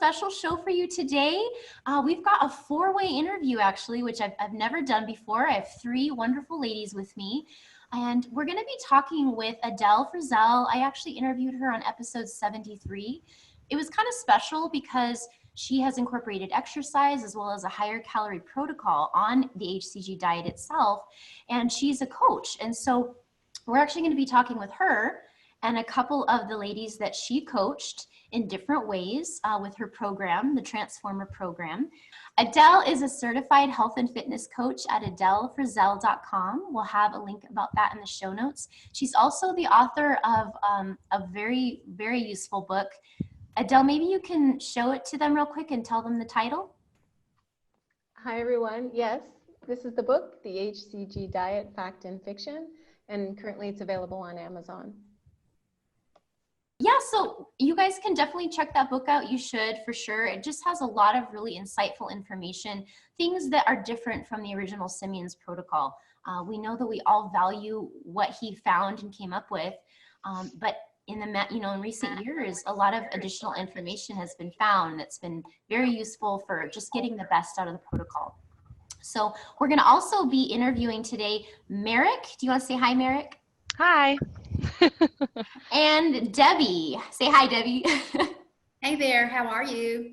special show for you today. We've got a four-way interview actually, which I've never done before. I have three wonderful ladies with me, and we're going to be talking with Adele Frizzell. I actually interviewed her on episode 73. It was kind of special because she has incorporated exercise as well as a higher calorie protocol on the hCG diet itself, and she's a coach. And so we're actually going to be talking with her and a couple of the ladies that she coached in different ways with her program, the Transformer program. Adele is a certified health and fitness coach at adelefrizzell.com. We'll have a link about that in the show notes. She's also the author of a very, very useful book. Adele, maybe you can show it to them real quick and tell them the title. Hi, everyone. Yes, this is the book, The hCG Diet, Fact and Fiction, and currently it's available on Amazon. Yeah, so you guys can definitely check that book out. You should, for sure. It just has a lot of really insightful information, things that are different from the original Simeon's protocol. We know that we all value what he found and came up with, but in recent years, a lot of additional information has been found that's been very useful for just getting the best out of the protocol. So we're going to also be interviewing today Merrick. Do you want to say hi, Merrick? Hi. And Debbie. Say hi, Debbie. Hey there, how are you?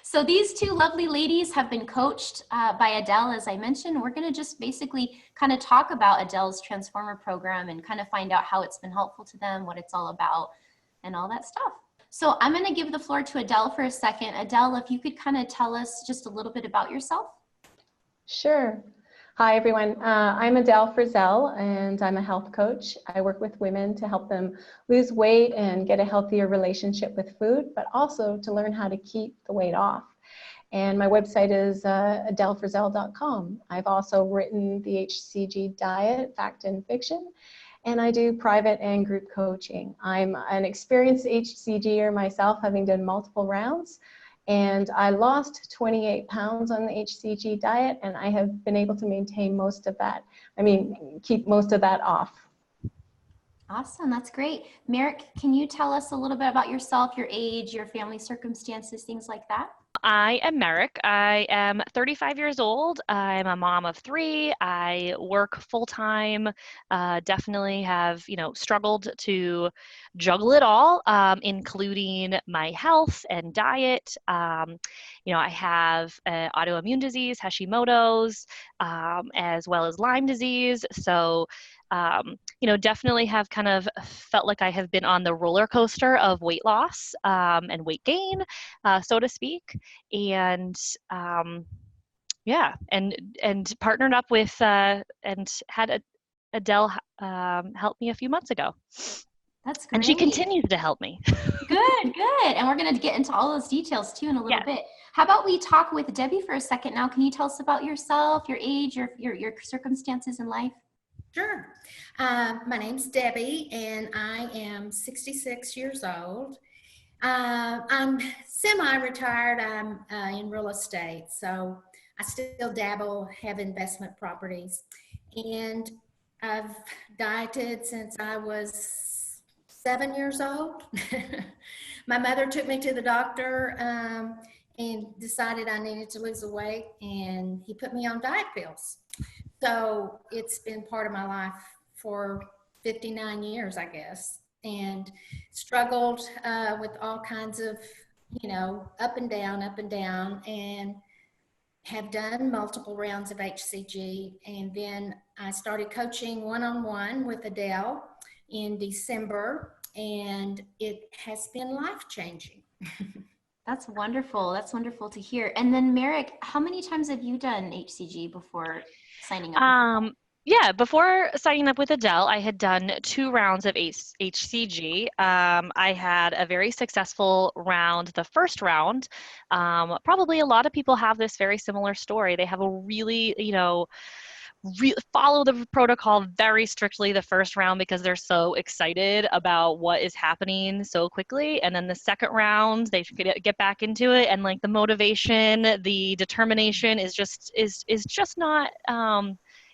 So these two lovely ladies have been coached by Adele, as I mentioned. We're going to just basically kind of talk about Adele's Transformer program and kind of find out how it's been helpful to them, what it's all about, and all that stuff. So I'm going to give the floor to Adele for a second. Adele, if you could kind of tell us just a little bit about yourself. Sure. Hi, everyone. I'm Adele Frizzell, and I'm a health coach. I work with women to help them lose weight and get a healthier relationship with food, but also to learn how to keep the weight off. And my website is adelefrizzell.com. I've also written the hCG Diet, Fact and Fiction, and I do private and group coaching. I'm an experienced hCGer myself, having done multiple rounds. And I lost 28 pounds on the hCG diet, and I have been able to maintain most of that. Keep most of that off. Awesome, that's great. Merrick, can you tell us a little bit about yourself, your age, your family circumstances, things like that? I am Merrick. I am 35 years old. I'm a mom of three. I work full-time, definitely have, struggled to juggle it all, including my health and diet. I have autoimmune disease, Hashimoto's, as well as Lyme disease. So definitely have kind of felt like I have been on the roller coaster of weight loss and weight gain, so to speak. And and partnered up with and had Adele help me a few months ago. That's great. And she continues to help me. Good. And we're going to get into all those details too in a little bit. How about we talk with Debbie for a second now? Can you tell us about yourself, your age, your circumstances in life? Sure. My name's Debbie, and I am 66 years old. I'm semi-retired. I'm in real estate, so I still dabble, have investment properties. And I've dieted since I was 7 years old. My mother took me to the doctor and decided I needed to lose the weight, and he put me on diet pills. So it's been part of my life for 59 years, I guess, and struggled with all kinds of, up and down, and have done multiple rounds of hCG. And then I started coaching one-on-one with Adele in December, and it has been life-changing. That's wonderful. That's wonderful to hear. And then Merrick, how many times have you done hCG before signing up? Before signing up with Adele, I had done 2 rounds of hCG. I had a very successful round, the first round. Probably a lot of people have this very similar story. They have a really, follow the protocol very strictly the first round because they're so excited about what is happening so quickly. And then the second round, they get back into it, and like the motivation, the determination is just not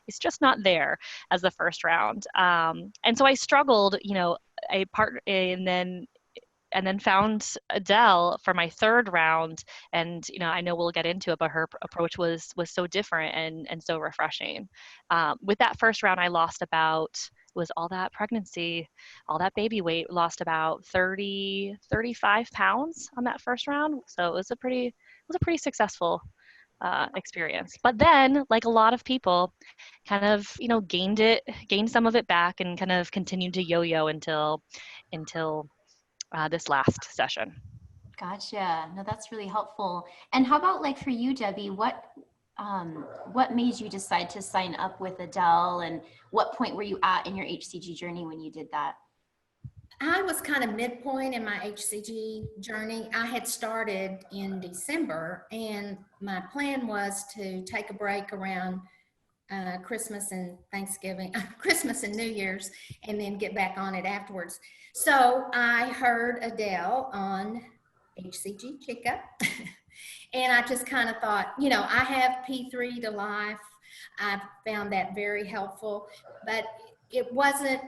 it's just not there as the first round. And so I struggled, and then and then found Adele for my third round. And, I know we'll get into it, but her approach was so different and so refreshing. With that first round, I lost was all that pregnancy, all that baby weight, lost about 35 pounds on that first round. So it was a pretty successful experience. But then, like a lot of people, kind of, gained some of it back and kind of continued to yo-yo until this last session. Gotcha. No, that's really helpful. And how about like for you, Debbie, what made you decide to sign up with Adele, and what point were you at in your hCG journey when you did that? I was kind of midpoint in my hCG journey. I had started in December, and my plan was to take a break around Christmas and Thanksgiving, Christmas and New Year's, and then get back on it afterwards. So I heard Adele on hCG Chica, and I just kind of thought, I have P3 to life. I found that very helpful, but it wasn't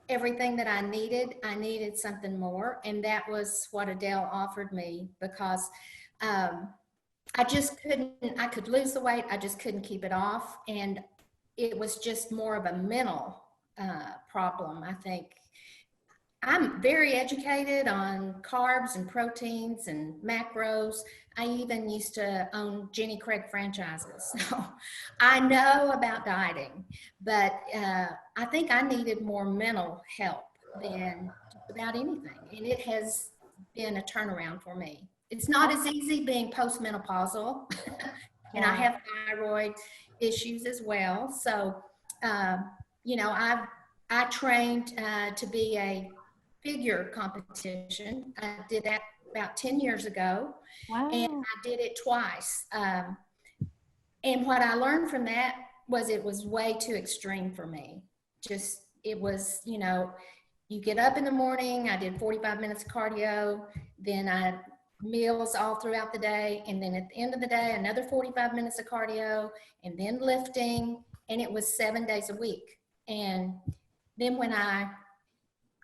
everything that I needed. I needed something more, and that was what Adele offered me, because I just I could lose the weight, I just couldn't keep it off, and it was just more of a mental problem, I think. I'm very educated on carbs and proteins and macros. I even used to own Jenny Craig franchises. So I know about dieting, but I think I needed more mental help than just about anything. And it has been a turnaround for me. It's not as easy being postmenopausal, and I have thyroid issues as well. So, I trained to be a figure competition. I did that about 10 years ago. Wow. And I did it twice. And what I learned from that was it was way too extreme for me. It was, you get up in the morning, I did 45 minutes of cardio, then I meals all throughout the day, and then at the end of the day, another 45 minutes of cardio, and then lifting, and it was 7 days a week. And then when I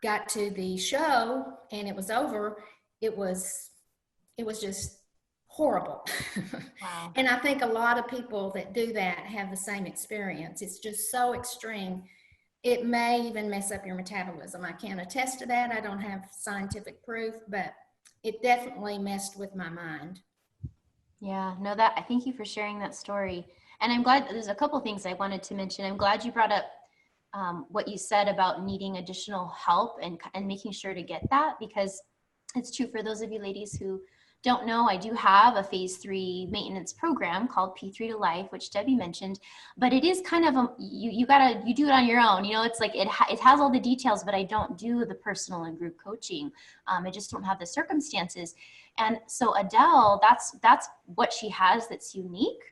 got to the show and it was over, it was just horrible. Wow. And I think a lot of people that do that have the same experience. It's just so extreme. It may even mess up your metabolism. I can't attest to that. I don't have scientific proof, but it definitely messed with my mind. Yeah, no, I thank you for sharing that story. And I'm glad, there's a couple things I wanted to mention. I'm glad you brought up what you said about needing additional help and making sure to get that, because it's true for those of you ladies who don't know, I do have a phase 3 maintenance program called P3 to Life, which Debbie mentioned, but it is kind of you do it on your own. It's like it has all the details, but I don't do the personal and group coaching. I just don't have the circumstances. And so Adele, that's what she has that's unique,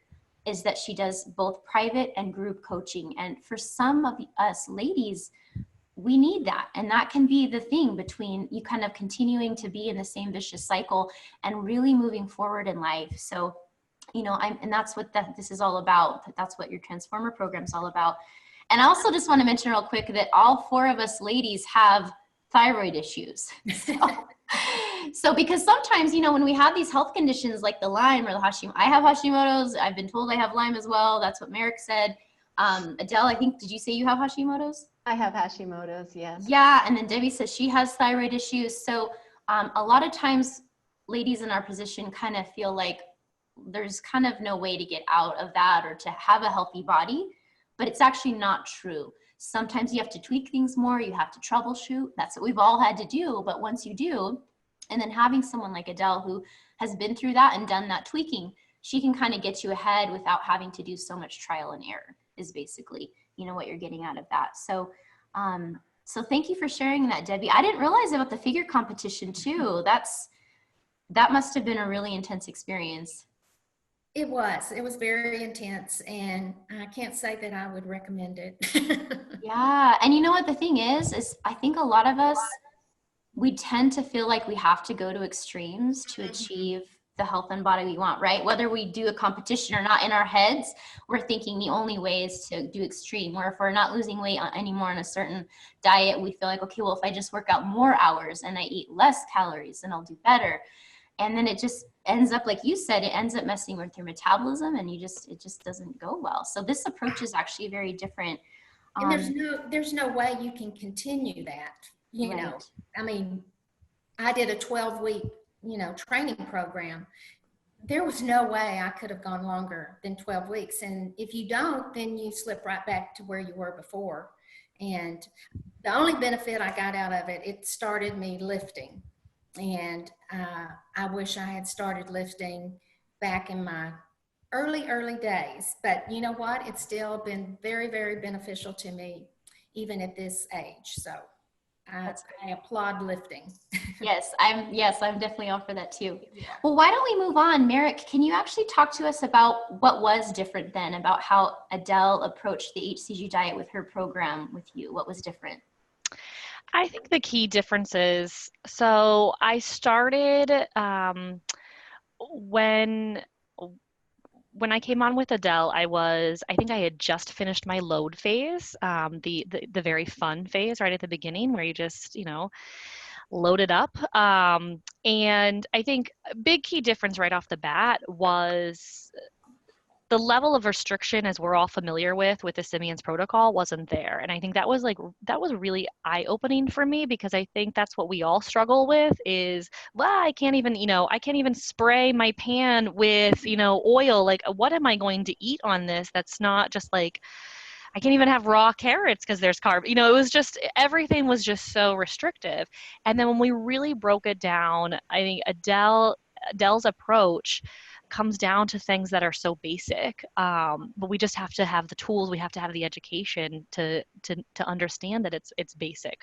is that she does both private and group coaching. And for some of us ladies, we need that. And that can be the thing between you kind of continuing to be in the same vicious cycle and really moving forward in life. So, and that's what this is all about. That's what your Transformer program is all about. And I also just want to mention real quick that all 4 of us ladies have thyroid issues. So because sometimes, when we have these health conditions like the Lyme or the Hashimoto, I have Hashimoto's. I've been told I have Lyme as well. That's what Merrick said. Adele, I think, did you say you have Hashimoto's? I have Hashimoto's, yes. Yeah, and then Debbie says she has thyroid issues. So a lot of times ladies in our position kind of feel like there's kind of no way to get out of that or to have a healthy body, but it's actually not true. Sometimes you have to tweak things more, you have to troubleshoot. That's what we've all had to do, but once you do, and then having someone like Adele who has been through that and done that tweaking, she can kind of get you ahead without having to do so much trial and error, is basically, what you're getting out of that. So, so thank you for sharing that, Debbie. I didn't realize about the figure competition too. That must have been a really intense experience. It was very intense, and I can't say that I would recommend it. Yeah. And you know what the thing is I think a lot of us, we tend to feel like we have to go to extremes to achieve the health and body we want, right? Whether we do a competition or not, in our heads, we're thinking the only way is to do extreme. Or if we're not losing weight anymore on a certain diet, we feel like, okay, well, if I just work out more hours and I eat less calories, then I'll do better. And then it just ends up, like you said, it ends up messing with your metabolism, and it just doesn't go well. So this approach is actually very different. And there's no way you can continue that, you Right. know. I mean, I did a 12-week, training program. There was no way I could have gone longer than 12 weeks. And if you don't, then you slip right back to where you were before. And the only benefit I got out of it, it started me lifting. And I wish I had started lifting back in my early days. But you know what? It's still been very, very beneficial to me, even at this age. So I applaud lifting. Yes, I'm definitely all for that too. Yeah. Well, why don't we move on? Merrick, can you actually talk to us about what was different then, about how Adele approached the hCG diet with her program with you? What was different? I think the key differences, so I started when I came on with Adele, I think I had just finished my load phase, the very fun phase right at the beginning where you just, load it up. And I think a big key difference right off the bat was the level of restriction, as we're all familiar with the Simeon's protocol, wasn't there. And I think that was really eye-opening for me, because I think that's what we all struggle with is, well, I can't even spray my pan with, oil. Like, what am I going to eat on this? That's not just like, I can't even have raw carrots because there's carb. It was just, everything was just so restrictive. And then when we really broke it down, I think Adele's approach comes down to things that are so basic, but we just have to have the tools. We have to have the education to understand that it's basic.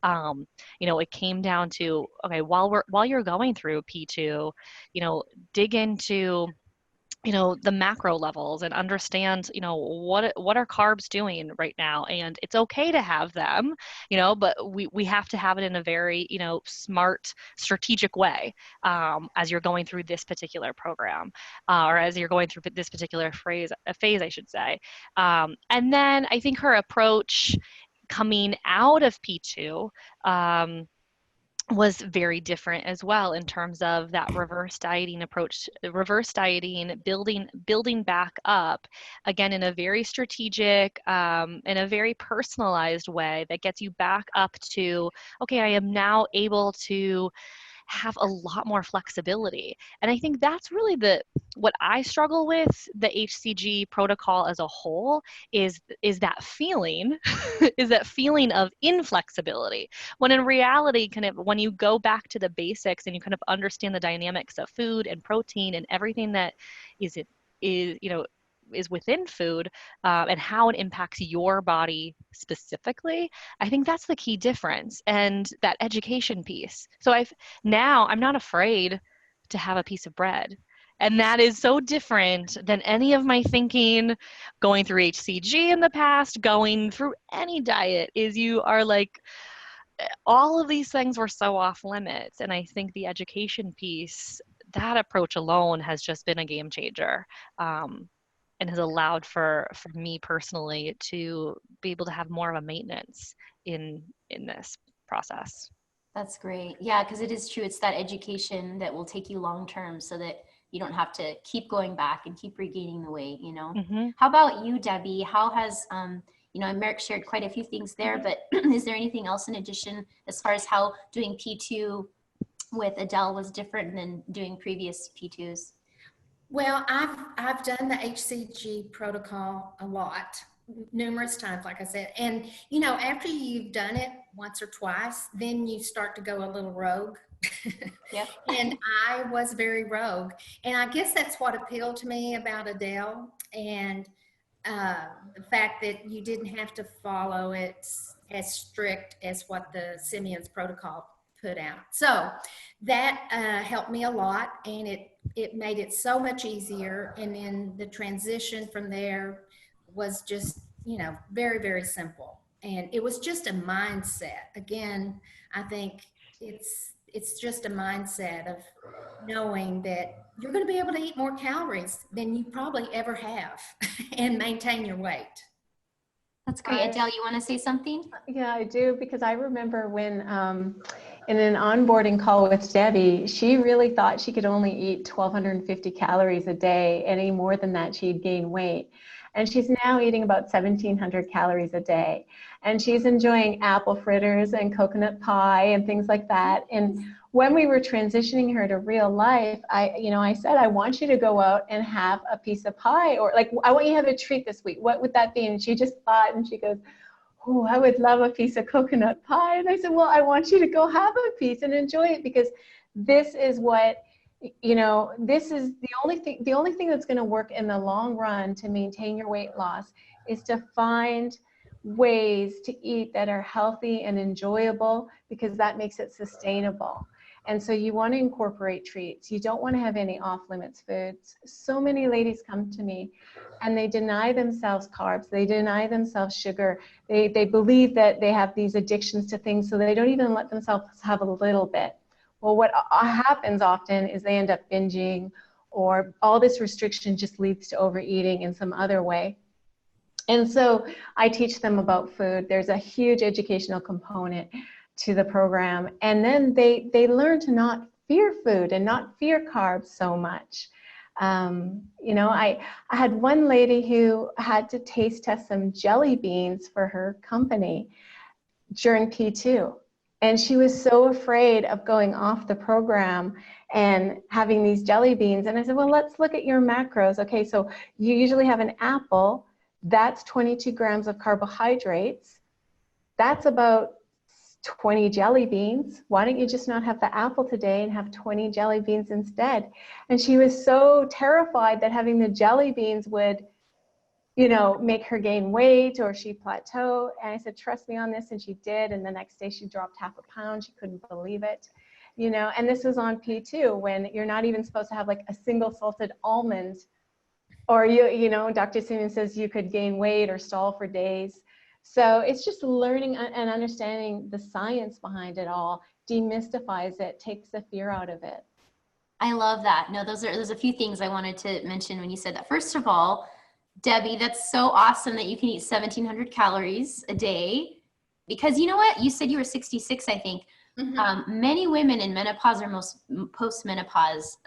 It came down to, okay, while you're going through P2, dig into the macro levels and understand, what are carbs doing right now. And it's okay to have them, but we have to have it in a very, smart, strategic way, as you're going through this particular program, or as you're going through this particular phase, I should say. And then I think her approach coming out of P2, was very different as well, in terms of that reverse dieting approach, building back up again in a very strategic, in a very personalized way that gets you back up to, okay, I am now able to have a lot more flexibility. And I think that's really what I struggle with the hCG protocol as a whole is that feeling, is that feeling of inflexibility. When in reality, when you go back to the basics and you kind of understand the dynamics of food and protein and everything that is within food, and how it impacts your body specifically, I think that's the key difference, and that education piece. So I'm not afraid to have a piece of bread. And that is so different than any of my thinking going through hCG in the past, going through any diet, is you are like, all of these things were so off limits. And I think the education piece, that approach alone has just been a game changer. And has allowed for me personally to be able to have more of a maintenance in this process. That's great. Yeah, because it is true. It's that education that will take you long term, so that you don't have to keep going back and keep regaining the weight, Mm-hmm. How about you, Debbie? How has, Merrick shared quite a few things there, but is there anything else in addition, as far as how doing P2 with Adele was different than doing previous P2s? Well, I've done the hCG protocol a lot, numerous times, like I said. And, after you've done it once or twice, then you start to go a little rogue. Yep. And I was very rogue. And I guess that's what appealed to me about Adele, and the fact that you didn't have to follow it as strict as what the Simeon's protocol put out. So that helped me a lot, and it made it so much easier. And then the transition from there was just, very, very simple. And it was just a mindset. Again, I think it's it's just a mindset of knowing that you're going to be able to eat more calories than you probably ever have and maintain your weight. That's great. Adele, you want to say something? Yeah, I do, because I remember when in an onboarding call with Debbie, she really thought she could only eat 1,250 calories a day. Any more than that, she'd gain weight. And she's now eating about 1,700 calories a day. And she's enjoying apple fritters and coconut pie and things like that. And when we were transitioning her to real life, I said, I want you to go out and have a piece of pie, or like, I want you to have a treat this week. What would that be? And she just thought, and she goes, oh, I would love a piece of coconut pie. And I said, well, I want you to go have a piece and enjoy it, because this is what, this is the only thing that's going to work in the long run to maintain your weight loss is to find ways to eat that are healthy and enjoyable, because that makes it sustainable. And so you want to incorporate treats. You don't want to have any off-limits foods. So many ladies come to me and they deny themselves carbs. They deny themselves sugar. They believe that they have these addictions to things, so they don't even let themselves have a little bit. Well, what happens often is they end up binging, or all this restriction just leads to overeating in some other way. And so I teach them about food. There's a huge educational component to the program. And then they learn to not fear food and not fear carbs so much. I had one lady who had to taste test some jelly beans for her company during P2. And she was so afraid of going off the program and having these jelly beans. And I said, well, let's look at your macros. Okay, so you usually have an apple. That's 22 grams of carbohydrates. That's about 20 jelly beans. Why don't you just not have the apple today and have 20 jelly beans instead? And she was so terrified that having the jelly beans would, make her gain weight or she plateau. And I said, trust me on this. And she did. And the next day she dropped half a pound. She couldn't believe it. And this was on P2, when you're not even supposed to have like a single salted almond, or Dr. Siemens says you could gain weight or stall for days. So it's just learning and understanding the science behind it all, demystifies it, takes the fear out of it. I love that. No, there's a few things I wanted to mention when you said that. First of all, Debbie, that's so awesome that you can eat 1,700 calories a day, because you know what? You said you were 66, I think. Mm-hmm. Many women in menopause or most post-menopause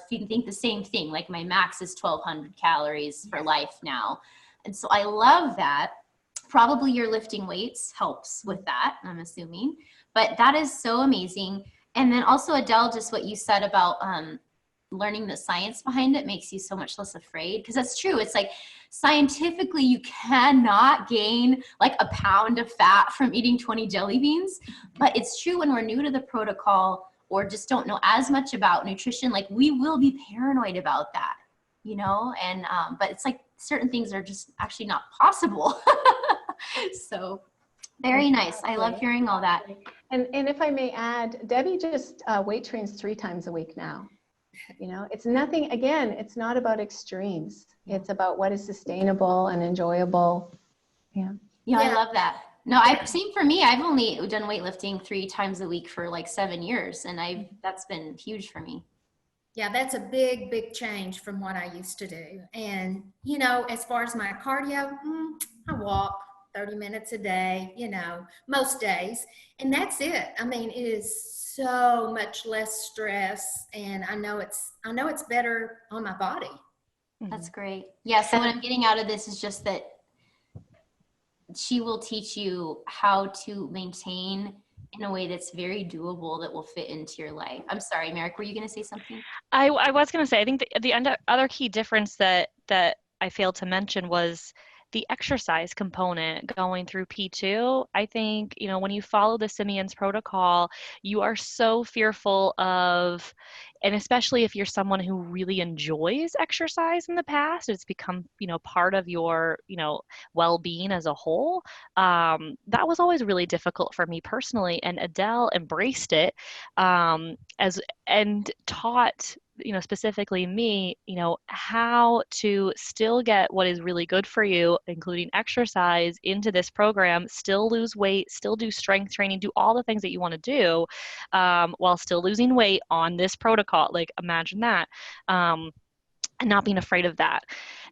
think the same thing. Like, my max is 1,200 calories for life now. And so I love that. Probably your lifting weights helps with that, I'm assuming. But that is so amazing. And then also, Adele, just what you said about learning the science behind it makes you so much less afraid, because that's true. It's like, scientifically, you cannot gain like a pound of fat from eating 20 jelly beans. But it's true, when we're new to the protocol or just don't know as much about nutrition, like, we will be paranoid about that, and but it's like certain things are just actually not possible. So very nice. I love hearing all that. And if I may add, Debbie just weight trains 3 times a week now. It's nothing, again, it's not about extremes. It's about what is sustainable and enjoyable. Yeah, I love that. No, same for me. I've only done weightlifting 3 times a week for like 7 years, and that's been huge for me. Yeah, that's a big, big change from what I used to do. And, as far as my cardio, I walk 30 minutes a day, most days. And that's it. I mean, it is so much less stress, and I know it's better on my body. That's great. Yeah, so what I'm getting out of this is just that she will teach you how to maintain in a way that's very doable, that will fit into your life. I'm sorry, Merrick, were you going to say something? I was going to say, I think the other key difference that I failed to mention was the exercise component going through P2. I think, when you follow the Simeon's protocol, you are so fearful of, and especially if you're someone who really enjoys exercise in the past, it's become, part of your, well-being as a whole. That was always really difficult for me personally. And Adele embraced it and taught specifically me, how to still get what is really good for you, including exercise, into this program, still lose weight, still do strength training, do all the things that you want to do, while still losing weight on this protocol. Like, imagine that. And not being afraid of that.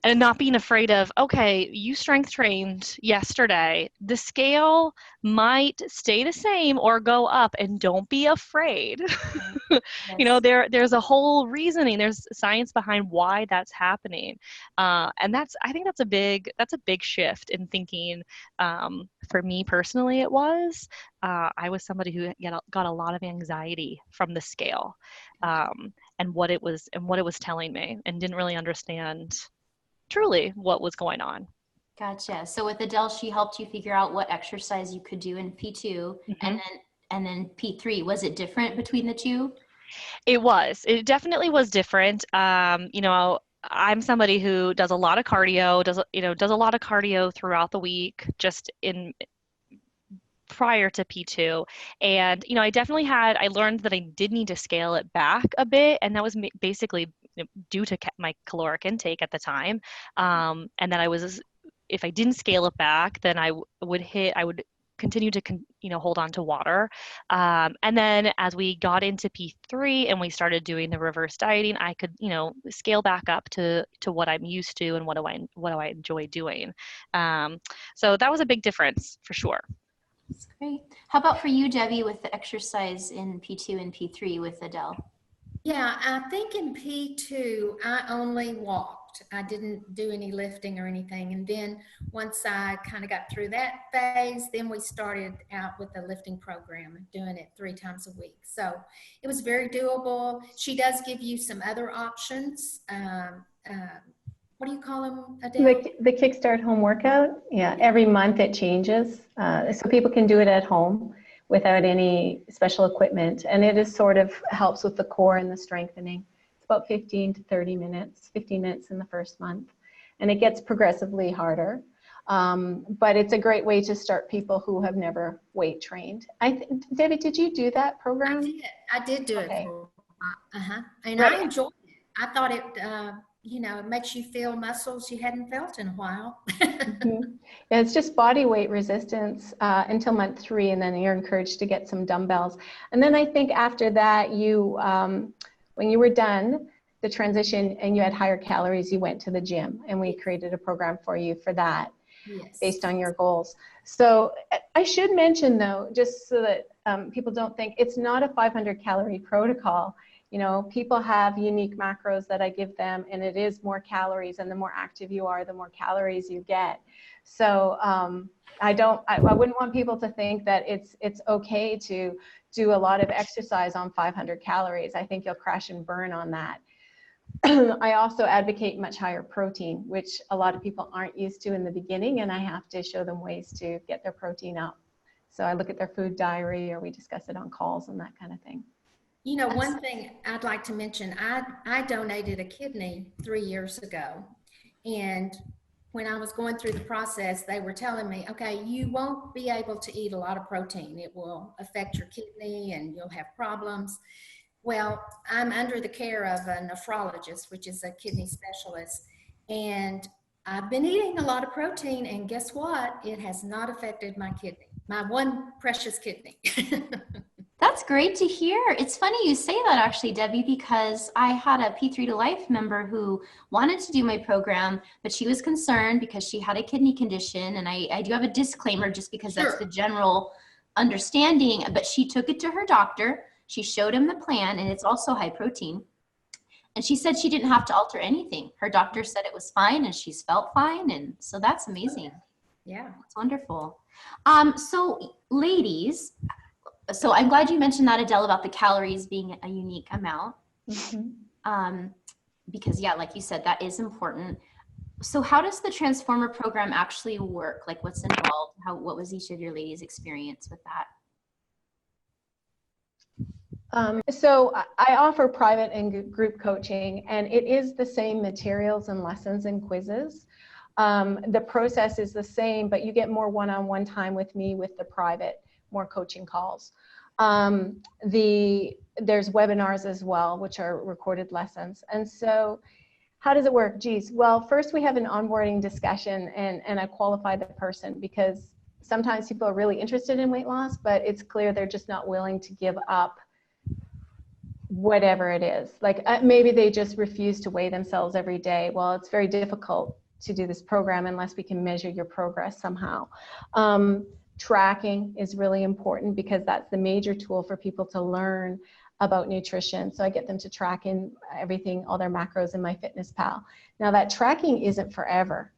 And not being afraid of, okay, you strength trained yesterday. The scale might stay the same or go up, and don't be afraid. Yes. There's a whole reasoning. There's science behind why that's happening. And I think that's a big shift in thinking. For me personally, it was. I was somebody who got a lot of anxiety from the scale. And what it was telling me, and didn't really understand truly what was going on. Gotcha. So with Adele, she helped you figure out what exercise you could do in P2, and then P3. Was it different between the two? It definitely was different. I'm somebody who does a lot of cardio, does a lot of cardio throughout the week, just prior to P2. And, I learned that I did need to scale it back a bit. And that was basically due to my caloric intake at the time. And that if I didn't scale it back, then I would continue to, hold on to water. And then as we got into P3 and we started doing the reverse dieting, I could, scale back up to what I'm used to and what do I enjoy doing. So that was a big difference for sure. That's great. How about for you, Debbie, with the exercise in P2 and P3 with Adele? Yeah, I think in P2, I only walked. I didn't do any lifting or anything. And then once I kind of got through that phase, then we started out with the lifting program, doing it 3 times a week. So it was very doable. She does give you some other options. What do you call them, Adele? The Kickstart Home Workout. Yeah, every month it changes. So people can do it at home without any special equipment. And it is sort of helps with the core and the strengthening. It's about 15 to 30 minutes, 15 minutes in the first month. And it gets progressively harder. But it's a great way to start people who have never weight trained. Debbie, did you do that program? I did do Okay. it. And Right. I enjoyed it. I thought it, it makes you feel muscles you hadn't felt in a while. Yeah, it's just body weight resistance until month 3, and then you're encouraged to get some dumbbells. And then I think after that, when you were done the transition and you had higher calories, you went to the gym, and we created a program for you for that. Yes. Based on your goals. So I should mention though, just so that people don't think, it's not a 500 calorie protocol. People have unique macros that I give them, and it is more calories, and the more active you are, the more calories you get. So I wouldn't want people to think that it's okay to do a lot of exercise on 500 calories. I think you'll crash and burn on that. I also advocate much higher protein, which a lot of people aren't used to in the beginning, and I have to show them ways to get their protein up. So I look at their food diary, or we discuss it on calls and that kind of thing. One thing I'd like to mention, I donated a kidney 3 years ago. And when I was going through the process, they were telling me, okay, you won't be able to eat a lot of protein. It will affect your kidney and you'll have problems. Well, I'm under the care of a nephrologist, which is a kidney specialist. And I've been eating a lot of protein, and guess what? It has not affected my kidney, my one precious kidney. That's great to hear. It's funny you say that, actually, Debbie, because I had a P3 to Life member who wanted to do my program, but she was concerned because she had a kidney condition. And I do have a disclaimer just because that's the general understanding, but she took it to her doctor. She showed him the plan, and it's also high protein. And she said she didn't have to alter anything. Her doctor said it was fine, and she's felt fine. And so that's amazing. Yeah. That's wonderful. So ladies, so I'm glad you mentioned that, Adele, about the calories being a unique amount. Because yeah, like you said, that is important. So how does the Transformer program actually work? Like, what's involved? What was each of your ladies' experience with that? So I offer private and group coaching, and it is the same materials and lessons and quizzes. The process is the same, but you get more one-on-one time with me with the private, more coaching calls. There's webinars as well, which are recorded lessons. And so how does it work? Geez, well, first we have an onboarding discussion, and I qualify the person, because sometimes people are really interested in weight loss, but it's clear they're just not willing to give up whatever it is. Like maybe they just refuse to weigh themselves every day. Well, it's very difficult to do this program unless we can measure your progress somehow. Tracking is really important, because that's the major tool for people to learn about nutrition. So I get them to track in everything, all their macros in MyFitnessPal. Now that tracking isn't forever.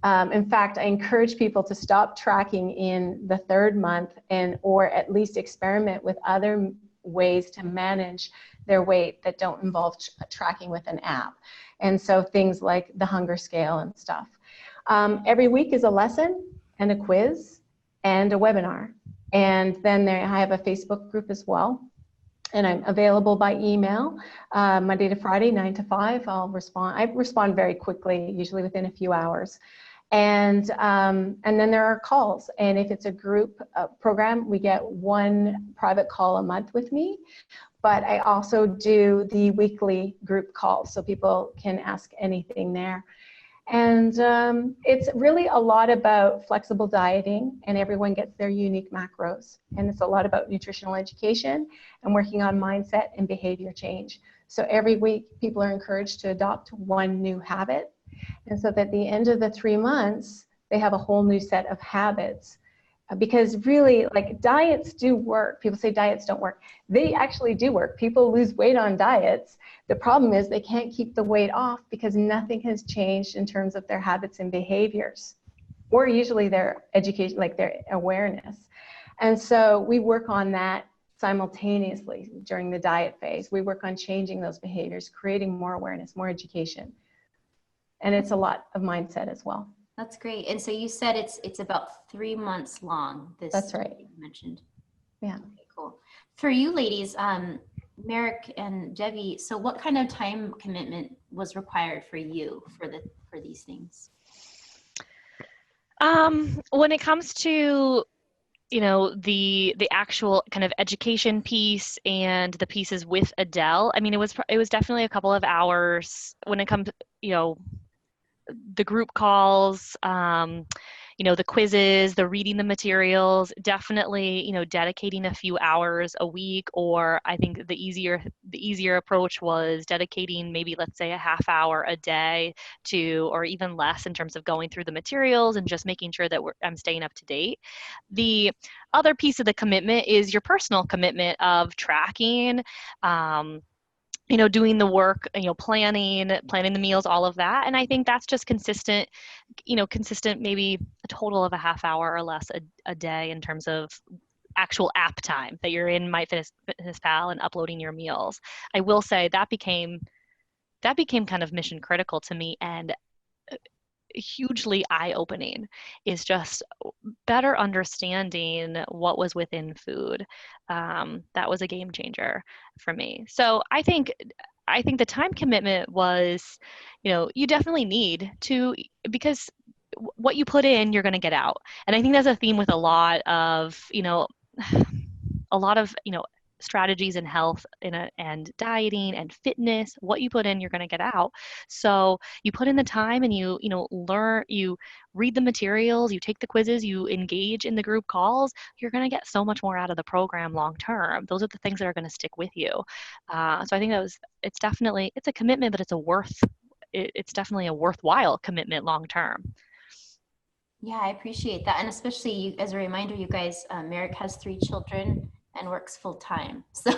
In fact, I encourage people to stop tracking in the 3rd month, or at least experiment with other ways to manage their weight that don't involve tracking with an app. And so things like the hunger scale and stuff. Every week is a lesson and a quiz and a webinar. And then I have a Facebook group as well. And I'm available by email, Monday to Friday, 9 to 5. I'll respond. I respond very quickly, usually within a few hours. And then there are calls. And if it's a group program, we get 1 private call a month with me. But I also do the weekly group calls, so people can ask anything there. And it's really a lot about flexible dieting, and everyone gets their unique macros. And it's a lot about nutritional education and working on mindset and behavior change. So every week, people are encouraged to adopt 1 new habit. And so that at the end of the 3 months, they have a whole new set of habits. Because really, like, diets do work. People say diets don't work. They actually do work. People lose weight on diets. The problem is they can't keep the weight off because nothing has changed in terms of their habits and behaviors, or usually their education, like their awareness. And so we work on that simultaneously during the diet phase. We work on changing those behaviors, creating more awareness, more education. And it's a lot of mindset as well. That's great. And so you said it's about 3 months long. That's right. You mentioned. Yeah. Okay, cool. For you ladies, Merrick and Debbie, so what kind of time commitment was required for you for these things? When it comes to, you know, the actual kind of education piece and the pieces with Adele, I mean, it was definitely a couple of hours. When it comes, you know, the group calls, you know, the quizzes, the reading the materials, definitely, you know, dedicating a few hours a week. Or I think the easier approach was dedicating maybe, let's say, a half hour a day to, or even less, in terms of going through the materials and just making sure that I'm staying up to date. The other piece of the commitment is your personal commitment of tracking, you know, doing the work, you know, planning the meals, all of that. And I think that's just consistent, you know, maybe a total of a half hour or less a day in terms of actual app time that you're in MyFitnessPal and uploading your meals. I will say that became kind of mission critical to me, and hugely eye-opening, is just better understanding what was within food. That was a game changer for me. So I think the time commitment was, you know, you definitely need to, because what you put in, you're going to get out. And I think that's a theme with a lot of, you know, strategies in health and dieting and fitness. What you put in, you're going to get out. So you put in the time, and you learn, you read the materials, you take the quizzes, you engage in the group calls, you're going to get so much more out of the program long term. Those are the things that are going to stick with you. So I think it's a commitment, but it's definitely a worthwhile commitment long term. Yeah, I appreciate that. And especially as a reminder, you guys, Merrick has 3 children and works full time. So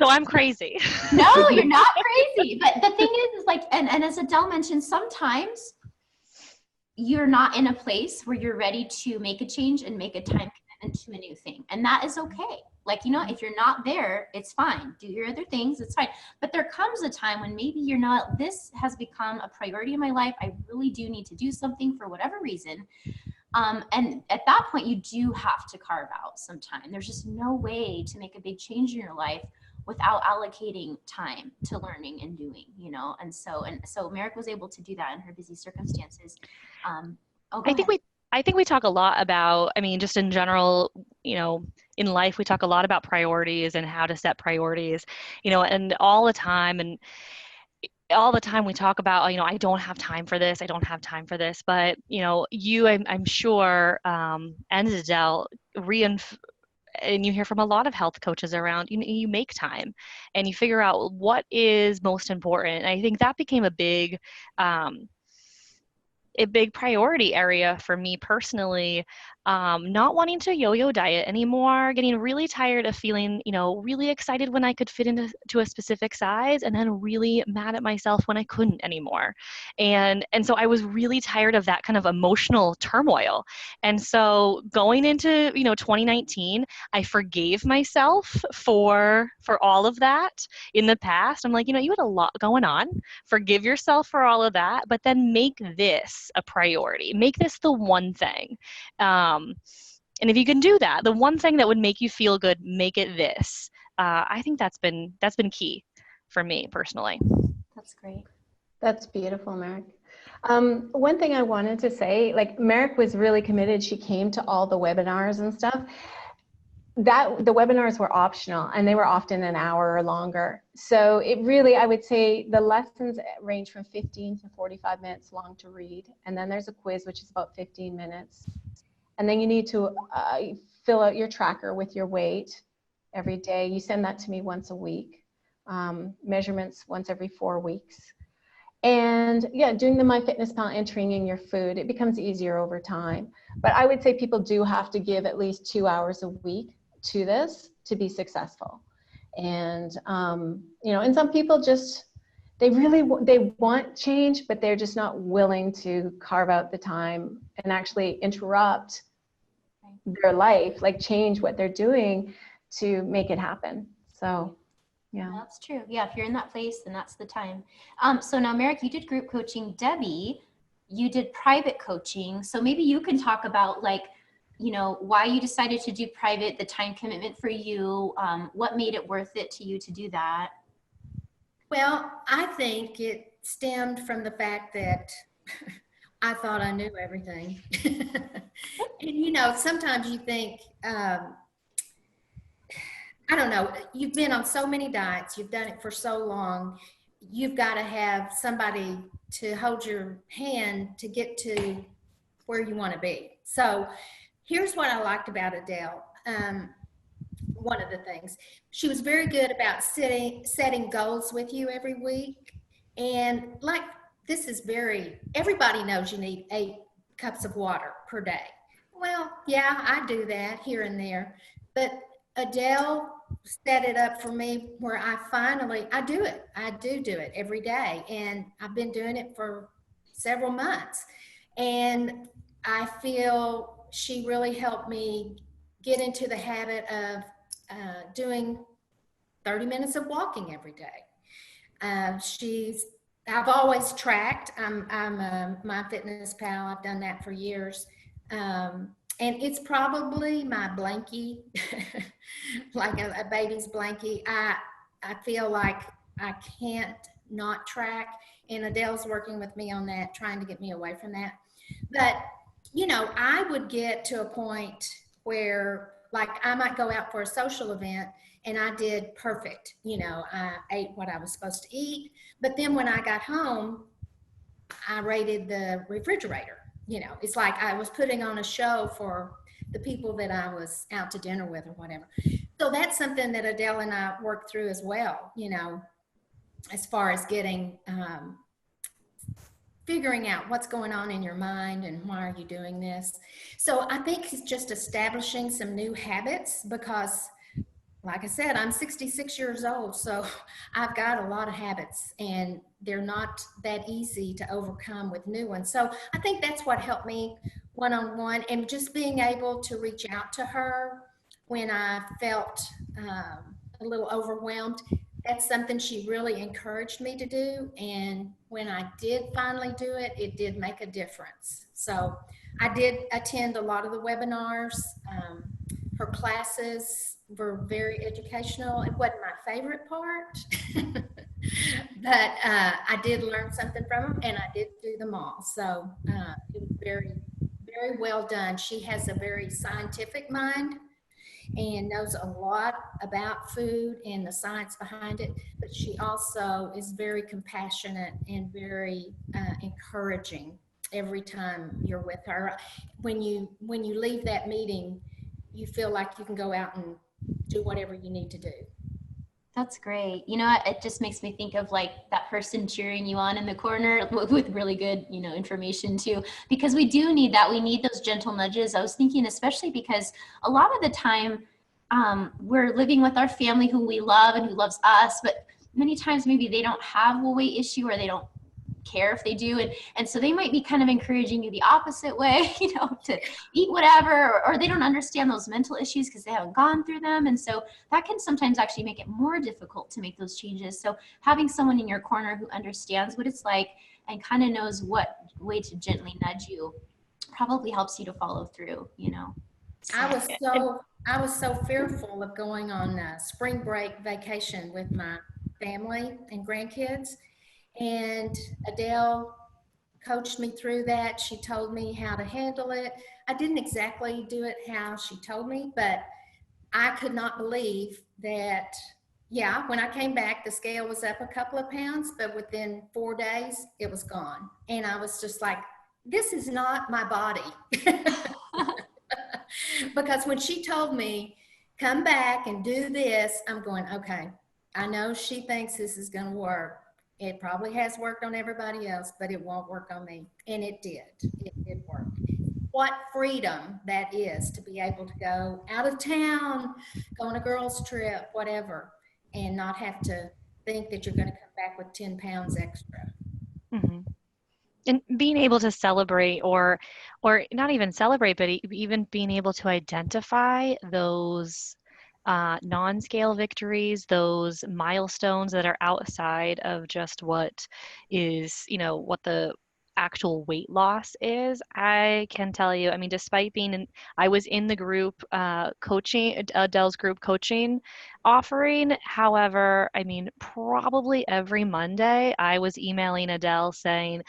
I'm crazy. No, you're not crazy. But the thing is like, and as Adele mentioned, sometimes you're not in a place where you're ready to make a change and make a time commitment to a new thing. And that is okay. Like, you know, if you're not there, it's fine. Do your other things, it's fine. But there comes a time when maybe you're not, this has become a priority in my life. I really do need to do something for whatever reason. And at that point, you do have to carve out some time. There's just no way to make a big change in your life without allocating time to learning and doing, you know? And so Merrick was able to do that in her busy circumstances. I think we talk a lot about, I mean, just in general, you know, in life, we talk a lot about priorities and how to set priorities, and all the time. And all the time we talk about, I don't have time for this. I don't have time for this. But, I'm sure, and Adele, and you hear from a lot of health coaches around, you make time and you figure out what is most important. And I think that became a big priority area for me personally, not wanting to yo-yo diet anymore, getting really tired of feeling, really excited when I could fit into a specific size, and then really mad at myself when I couldn't anymore. And so I was really tired of that kind of emotional turmoil. And so going into, 2019, I forgave myself for all of that in the past. I'm like, you had a lot going on. Forgive yourself for all of that, but then make this a priority. Make this the one thing. And if you can do that, the one thing that would make you feel good, make it this. I think that's been key for me personally. That's great. That's beautiful, Merrick. One thing I wanted to say, like, Merrick was really committed. She came to all the webinars and stuff. The webinars were optional, and they were often an hour or longer. So it really, I would say the lessons range from 15 to 45 minutes long to read. And then there's a quiz, which is about 15 minutes. And then you need to fill out your tracker with your weight every day. You send that to me once a week. Measurements once every 4 weeks. And yeah, doing the MyFitnessPal, entering in your food, it becomes easier over time. But I would say people do have to give at least 2 hours a week to this to be successful. And and some people just, they want change, but they're just not willing to carve out the time and actually interrupt their life, like change what they're doing to make it happen. So yeah, that's true. Yeah, if you're in that place, then that's the time. So now, Merrick, you did group coaching. Debbie, you did private coaching. So maybe you can talk about, like, why you decided to do private, the time commitment for you, what made it worth it to you to do that? Well, I think it stemmed from the fact that I thought I knew everything. And, sometimes you think, I don't know, you've been on so many diets, you've done it for so long, you've got to have somebody to hold your hand to get to where you want to be. So here's what I liked about Adele. One of the things, she was very good about setting goals with you every week. And like, this is everybody knows you need 8 cups of water per day. Well, yeah, I do that here and there. But Adele set it up for me where I do it. I do it every day. And I've been doing it for several months. And I feel she really helped me get into the habit of doing 30 minutes of walking every day. I've always tracked. I'm a MyFitnessPal. I've done that for years. And it's probably my blankie, like a baby's blankie. I feel like I can't not track, and Adele's working with me on that, trying to get me away from that. But, I would get to a point where, like, I might go out for a social event and I did perfect. I ate what I was supposed to eat. But then when I got home, I raided the refrigerator. It's like I was putting on a show for the people that I was out to dinner with or whatever. So that's something that Adele and I worked through as well, as far as figuring out what's going on in your mind and why are you doing this. So I think it's just establishing some new habits, because like I said, I'm 66 years old, so I've got a lot of habits and they're not that easy to overcome with new ones. So I think that's what helped me one-on-one, and just being able to reach out to her when I felt a little overwhelmed. That's something she really encouraged me to do. And when I did finally do it, it did make a difference. So I did attend a lot of the webinars. Her classes were very educational. It wasn't my favorite part, but I did learn something from them, and I did do them all. So it was very, very well done. She has a very scientific mind, and knows a lot about food and the science behind it, but she also is very compassionate and very encouraging every time you're with her. When you leave that meeting, you feel like you can go out and do whatever you need to do. That's great. You know, it just makes me think of like that person cheering you on in the corner with really good, you know, information too, because we do need that. We need those gentle nudges. I was thinking, especially because a lot of the time we're living with our family who we love and who loves us, but many times maybe they don't have a weight issue or they don't care if they do, and so they might be kind of encouraging you the opposite way, you know, to eat whatever, or they don't understand those mental issues because they haven't gone through them, and so that can sometimes actually make it more difficult to make those changes. So having someone in your corner who understands what it's like and kind of knows what way to gently nudge you probably helps you to follow through, you know. So. I was so fearful of going on a spring break vacation with my family and grandkids. And Adele coached me through that. She told me how to handle it. I didn't exactly do it how she told me, but I could not believe that, yeah, when I came back, the scale was up a couple of pounds, but within 4 days, it was gone. And I was just like, this is not my body. Because when she told me, come back and do this, I'm going, okay, I know she thinks this is going to work. It probably has worked on everybody else, but it won't work on me. And it did. It did work. What freedom that is to be able to go out of town, go on a girls' trip, whatever, and not have to think that you're going to come back with 10 pounds extra. Mm-hmm. And being able to celebrate or not even celebrate, but even being able to identify those non-scale victories, those milestones that are outside of just what is, you know, what the actual weight loss is. I can tell you, I mean, despite being in, I was in the group coaching, Adele's group coaching offering. However, I mean, probably every Monday I was emailing Adele saying,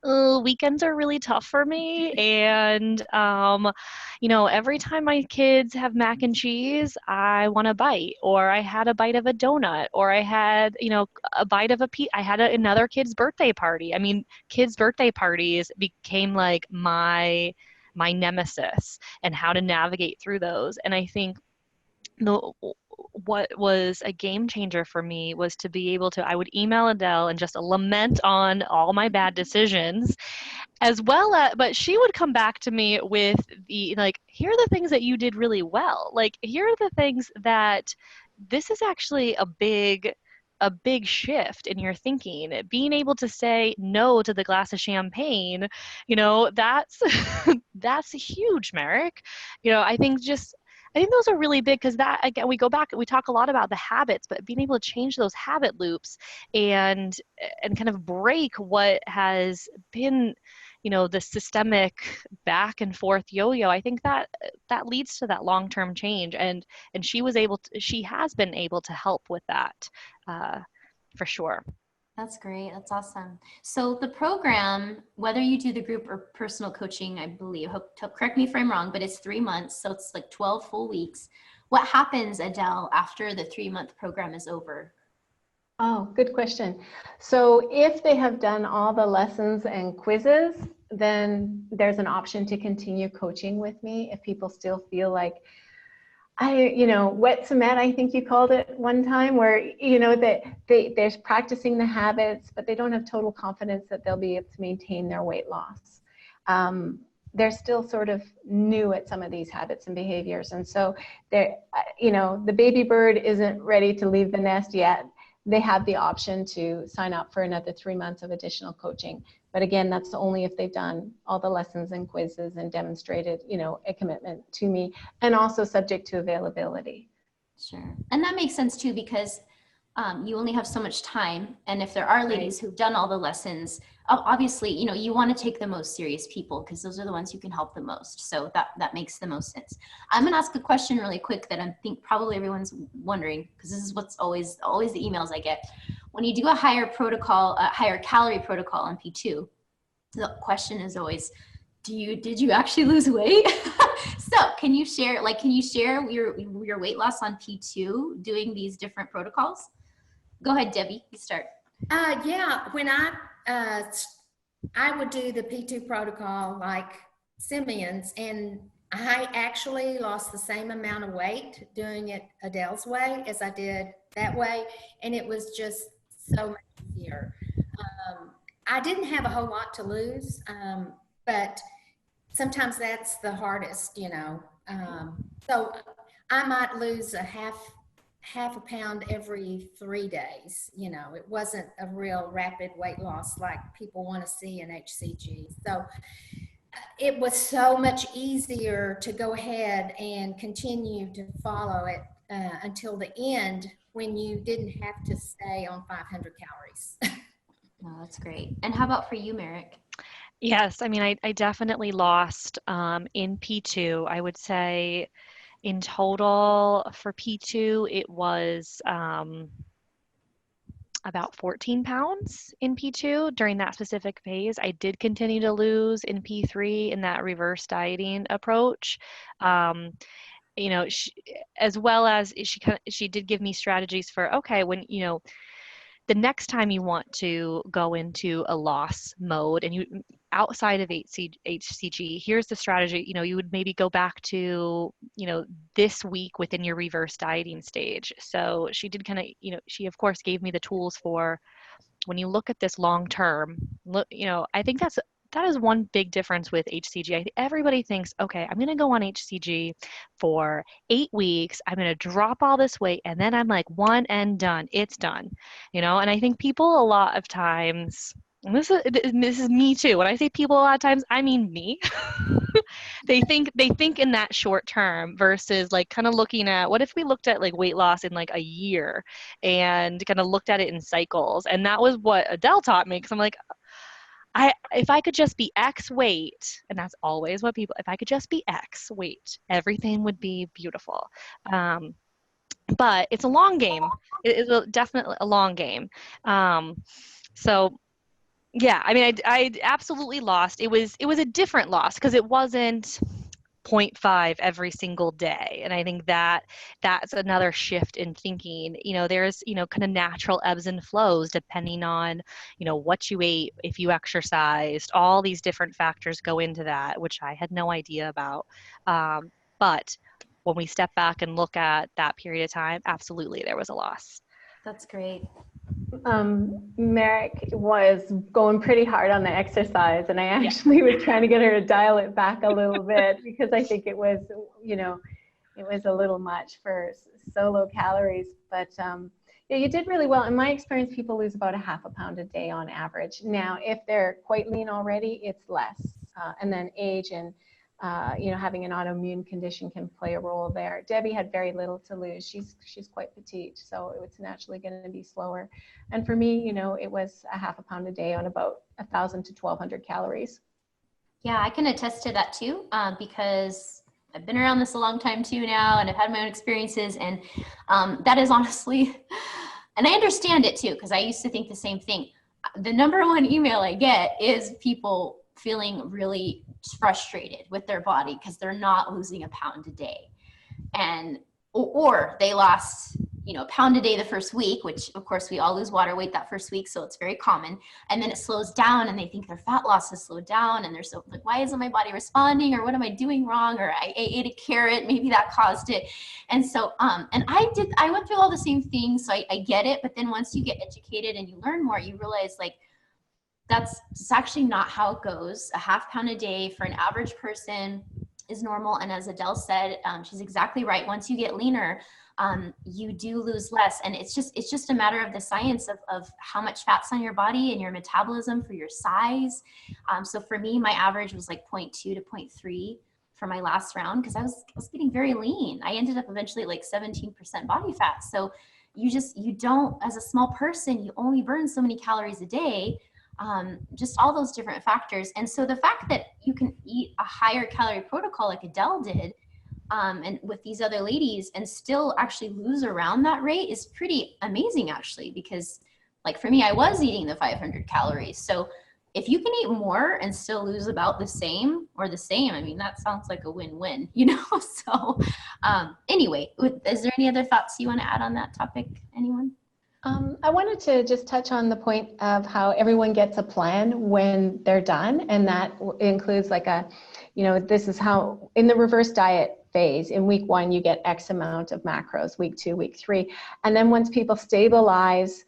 oh, weekends are really tough for me. And, you know, every time my kids have mac and cheese, I want a bite, or I had a bite of a donut, or I had, you know, a bite of I had another kid's birthday party. I mean, kids' birthday parties became like my nemesis, and how to navigate through those. And I think what was a game changer for me was to be able to, I would email Adele and just lament on all my bad decisions, as well as, but she would come back to me with the, like, here are the things that you did really well. Like, here are the things that this is actually a big shift in your thinking. Being able to say no to the glass of champagne, you know, that's that's huge, Merrick. You know, I think those are really big, because that, again, we go back, we talk a lot about the habits, but being able to change those habit loops and kind of break what has been, you know, the systemic back and forth yo-yo, I think that leads to that long-term change. And she has been able to help with that, for sure. That's great. That's awesome. So the program, whether you do the group or personal coaching, I believe, correct me if I'm wrong, but it's 3 months. So it's like 12 full weeks. What happens, Adele, after the 3-month program is over? Oh, good question. So if they have done all the lessons and quizzes, then there's an option to continue coaching with me if people still feel like, wet cement, I think you called it one time, where, you know, that they're practicing the habits, but they don't have total confidence that they'll be able to maintain their weight loss. They're still sort of new at some of these habits and behaviors. And so they're, the baby bird isn't ready to leave the nest yet. They have the option to sign up for another 3 months of additional coaching. But again, that's only if they've done all the lessons and quizzes and demonstrated, you know, a commitment to me, and also subject to availability. Sure. And that makes sense too, because you only have so much time. And if there are ladies who've done all the lessons, obviously, you know, you want to take the most serious people, because those are the ones you can help the most. So that makes the most sense. I'm going to ask a question really quick that I think probably everyone's wondering, because this is what's always the emails I get. When you do a higher calorie protocol on P2, the question is always, did you actually lose weight? So can you share your weight loss on P2 doing these different protocols? Go ahead, Debbie, you start. Yeah, when I would do the P2 protocol like Simeon's, and I actually lost the same amount of weight doing it Adele's way as I did that way, and it was just so much easier. I didn't have a whole lot to lose, but sometimes that's the hardest, you know. So I might lose a half a pound every 3 days. You know, it wasn't a real rapid weight loss like people want to see in hCG. So it was so much easier to go ahead and continue to follow it until the end when you didn't have to stay on 500 calories. Oh, that's great. And how about for you, Merrick? Yes, I mean, I definitely lost in P2. I would say in total for P2, it was about 14 pounds in P2 during that specific phase. I did continue to lose in P3 in that reverse dieting approach. You know, as well as she did give me strategies for, okay, when, you know, the next time you want to go into a loss mode and you outside of hCG, here's the strategy. You know, you would maybe go back to, you know, this week within your reverse dieting stage. So she did kind of, you know, she of course gave me the tools for when you look at this long term, look, you know, I think that is one big difference with hCG. Everybody thinks, okay, I'm going to go on hCG for 8 weeks. I'm going to drop all this weight and then I'm like one and done. It's done. You know, and I think people a lot of times, and this is me too. When I say people a lot of times, I mean me. They think in that short term versus like kind of looking at what if we looked at like weight loss in like a year and kind of looked at it in cycles. And that was what Adele taught me, because I'm like, if I could just be X weight, and that's always what people, if I could just be X weight, everything would be beautiful. But it's a long game. It is definitely a long game. So yeah, I mean, I absolutely lost. It was a different loss because it wasn't 0.5 every single day. And I think that's another shift in thinking. You know, there's, you know, kind of natural ebbs and flows depending on, you know, what you ate, if you exercised, all these different factors go into that, which I had no idea about. But when we step back and look at that period of time, absolutely there was a loss. That's great. Merrick was going pretty hard on the exercise, and I actually was trying to get her to dial it back a little bit because I think it was, you know, it was a little much for so low calories. But yeah, you did really well. In my experience, people lose about a half a pound a day on average. Now, if they're quite lean already, it's less. And then age and you know, having an autoimmune condition can play a role there. Debbie had very little to lose. She's quite petite, so it's naturally going to be slower. And for me, you know, it was a half a pound a day on about 1,000 to 1,200 calories. Yeah, I can attest to that too, because I've been around this a long time too now, and I've had my own experiences, and that is honestly, and I understand it too, because I used to think the same thing. The number one email I get is people feeling really frustrated with their body because they're not losing a pound a day, and or they lost, you know, a pound a day the first week, which of course we all lose water weight that first week, so it's very common, and then it slows down and they think their fat loss has slowed down and they're so like, why isn't my body responding, or what am I doing wrong, or I ate a carrot, maybe that caused it. And so and I went through all the same things, so I get it. But then once you get educated and you learn more, you realize like it's actually not how it goes. A half pound a day for an average person is normal. And as Adele said, she's exactly right. Once you get leaner, you do lose less. And it's just a matter of the science of how much fat's on your body and your metabolism for your size. So for me, my average was like 0.2 to 0.3 for my last round, because I was getting very lean. I ended up eventually like 17% body fat. So you don't, as a small person, you only burn so many calories a day. Just all those different factors. And so the fact that you can eat a higher calorie protocol like Adele did, and with these other ladies, and still actually lose around that rate is pretty amazing actually, because like for me, I was eating the 500 calories. So if you can eat more and still lose about the same or the same, I mean, that sounds like a win-win, So anyway, is there any other thoughts you want to add on that topic? Anyone? I wanted to just touch on the point of how everyone gets a plan when they're done, and that includes like this is how in the reverse diet phase, in week 1, you get X amount of macros, week 2, week 3. And then once people stabilize,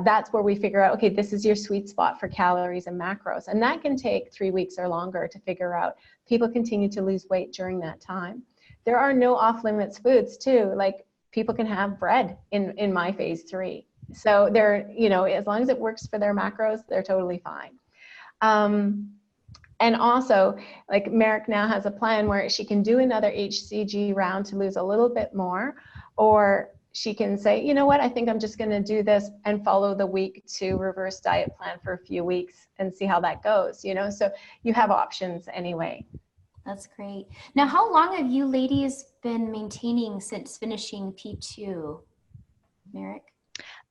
that's where we figure out, okay, this is your sweet spot for calories and macros. And that can take 3 weeks or longer to figure out. People continue to lose weight during that time. There are no off-limits foods too, like people can have bread in my phase 3. So they're, as long as it works for their macros, they're totally fine. And also, like Merrick now has a plan where she can do another hCG round to lose a little bit more, or she can say, you know what, I think I'm just going to do this and follow the week 2 reverse diet plan for a few weeks and see how that goes, so you have options anyway. That's great. Now, how long have you ladies been maintaining since finishing P2, Merrick?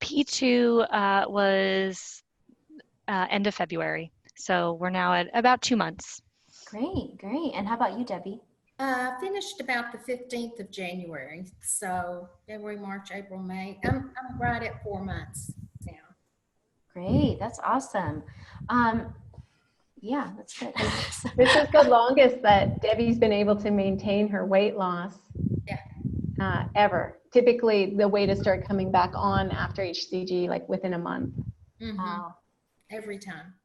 P2 was end of February. So we're now at about 2 months. Great. And how about you, Debbie? Finished about the 15th of January. So February, March, April, May. I'm right at 4 months now. Great. That's awesome. Yeah, that's good. This is the longest that Debbie's been able to maintain her weight loss ever. Typically, the weight is start coming back on after hCG, like within a month. Mm-hmm. Wow. Every time.